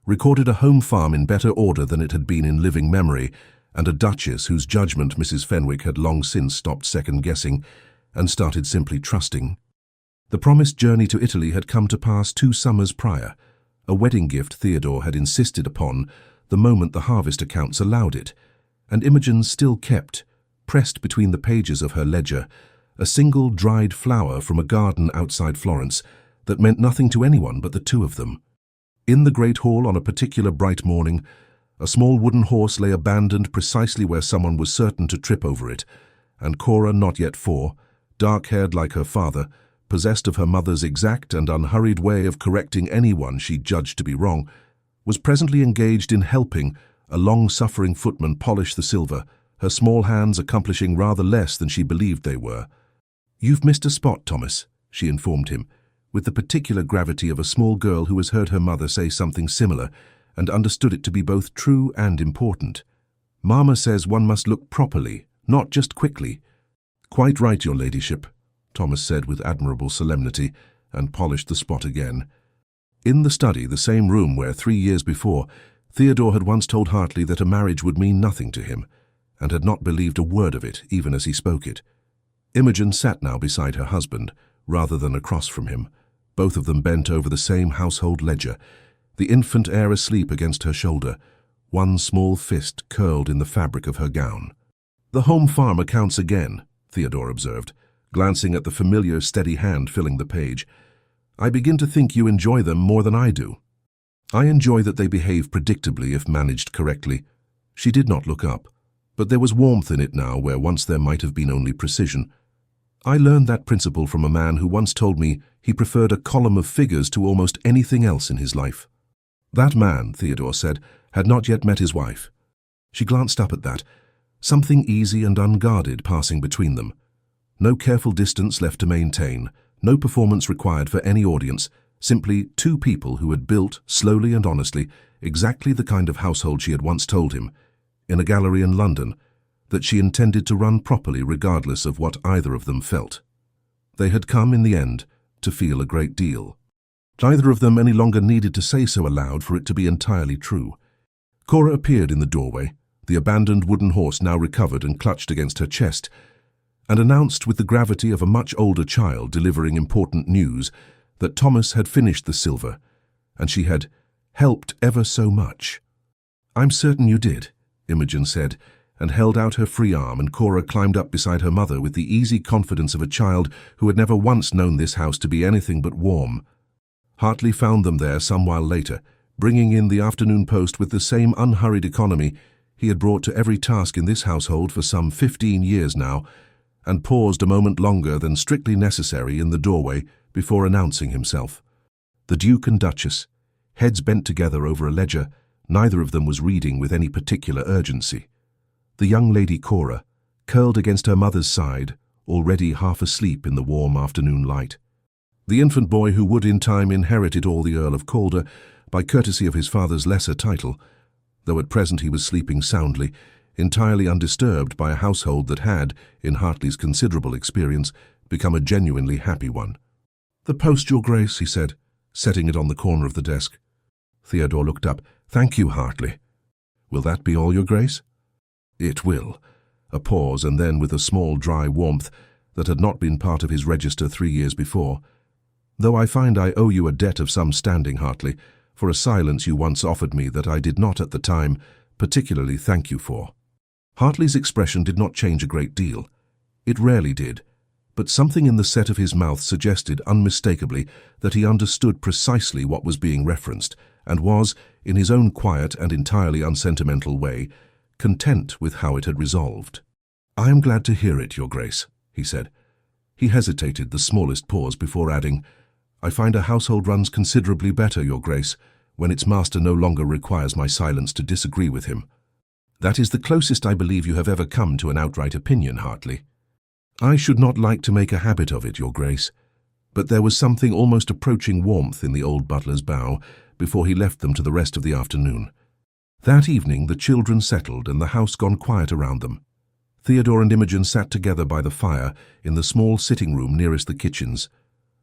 recorded a home farm in better order than it had been in living memory, and a duchess whose judgment Mrs. Fenwick had long since stopped second-guessing and started simply trusting. The promised journey to Italy had come to pass 2 summers prior, a wedding gift Theodore had insisted upon the moment the harvest accounts allowed it, and Imogen still kept, pressed between the pages of her ledger, a single dried flower from a garden outside Florence that meant nothing to anyone but the 2 of them. In the great hall on a particular bright morning, a small wooden horse lay abandoned precisely where someone was certain to trip over it, and Cora, not yet 4, dark-haired like her father, possessed of her mother's exact and unhurried way of correcting anyone she judged to be wrong, was presently engaged in helping a long-suffering footman polish the silver, her small hands accomplishing rather less than she believed they were. "You've missed a spot, Thomas," she informed him, with the particular gravity of a small girl who has heard her mother say something similar and understood it to be both true and important. "Mamma says one must look properly, not just quickly." "Quite right, your ladyship," Thomas said with admirable solemnity, and polished the spot again. In the study, the same room where 3 years before, Theodore had once told Hartley that a marriage would mean nothing to him, and had not believed a word of it, even as he spoke it. Imogen sat now beside her husband, rather than across from him, both of them bent over the same household ledger, the infant heir asleep against her shoulder, one small fist curled in the fabric of her gown. "The home farm accounts again," Theodore observed, glancing at the familiar steady hand filling the page. "I begin to think you enjoy them more than I do." "I enjoy that they behave predictably if managed correctly." She did not look up, but there was warmth in it now where once there might have been only precision. "I learned that principle from a man who once told me he preferred a column of figures to almost anything else in his life." That man, Theodore said, had not yet met his wife. She glanced up at that, something easy and unguarded passing between them. No careful distance left to maintain, no performance required for any audience, simply 2 people who had built, slowly and honestly, exactly the kind of household she had once told him, in a gallery in London, that she intended to run properly regardless of what either of them felt. They had come, in the end, to feel a great deal. Neither of them any longer needed to say so aloud for it to be entirely true. Cora appeared in the doorway, the abandoned wooden horse now recovered and clutched against her chest, and announced with the gravity of a much older child delivering important news that Thomas had finished the silver, and she had helped ever so much. "I'm certain you did," Imogen said, and held out her free arm, and Cora climbed up beside her mother with the easy confidence of a child who had never once known this house to be anything but warm. Hartley found them there some while later, bringing in the afternoon post with the same unhurried economy he had brought to every task in this household for some 15 years now, and paused a moment longer than strictly necessary in the doorway before announcing himself. The Duke and Duchess, heads bent together over a ledger, neither of them was reading with any particular urgency. The young lady Cora, curled against her mother's side, already half asleep in the warm afternoon light. The infant boy who would in time inherit it all, the Earl of Calder, by courtesy of his father's lesser title, though at present he was sleeping soundly, entirely undisturbed by a household that had, in Hartley's considerable experience, become a genuinely happy one. "The post, Your Grace," he said, setting it on the corner of the desk. Theodore looked up. "Thank you, Hartley." "Will that be all, Your Grace?" "It will." A pause, and then with a small dry warmth that had not been part of his register 3 years before. "Though I find I owe you a debt of some standing, Hartley, for a silence you once offered me that I did not at the time particularly thank you for." Hartley's expression did not change a great deal. It rarely did, but something in the set of his mouth suggested unmistakably that he understood precisely what was being referenced, and was, in his own quiet and entirely unsentimental way, content with how it had resolved. "I am glad to hear it, Your Grace," he said. He hesitated the smallest pause before adding, "I find a household runs considerably better, Your Grace, when its master no longer requires my silence to disagree with him." "That is the closest I believe you have ever come to an outright opinion, Hartley." "I should not like to make a habit of it, Your Grace." But there was something almost approaching warmth in the old butler's bow before he left them to the rest of the afternoon. That evening the children settled and the house gone quiet around them. Theodore and Imogen sat together by the fire in the small sitting room nearest the kitchens.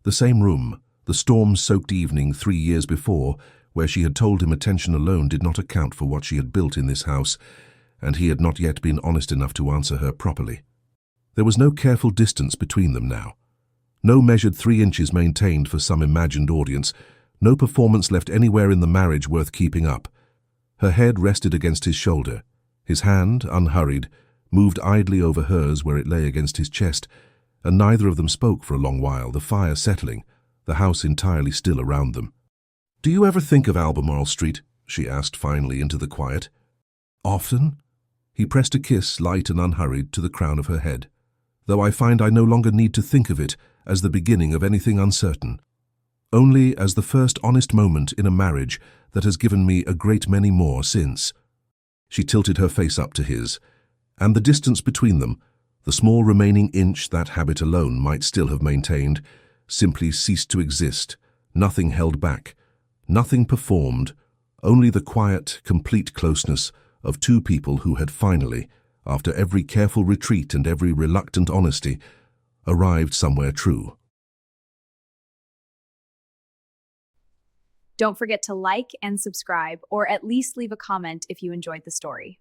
The same room, the storm-soaked evening 3 years before, where she had told him attention alone did not account for what she had built in this house, and he had not yet been honest enough to answer her properly. There was no careful distance between them now. No measured 3 inches maintained for some imagined audience. No performance left anywhere in the marriage worth keeping up. Her head rested against his shoulder. His hand, unhurried, moved idly over hers where it lay against his chest, and neither of them spoke for a long while, the fire settling, the house entirely still around them. "Do you ever think of Albemarle Street?" she asked finally into the quiet. "Often?" He pressed a kiss, light and unhurried, to the crown of her head. "Though I find I no longer need to think of it as the beginning of anything uncertain. Only as the first honest moment in a marriage that has given me a great many more since." She tilted her face up to his, and the distance between them, the small remaining inch that habit alone might still have maintained, simply ceased to exist, nothing held back, nothing performed, only the quiet, complete closeness of two people who had finally, after every careful retreat and every reluctant honesty, arrived somewhere true. Don't forget to like and subscribe, or at least leave a comment if you enjoyed the story.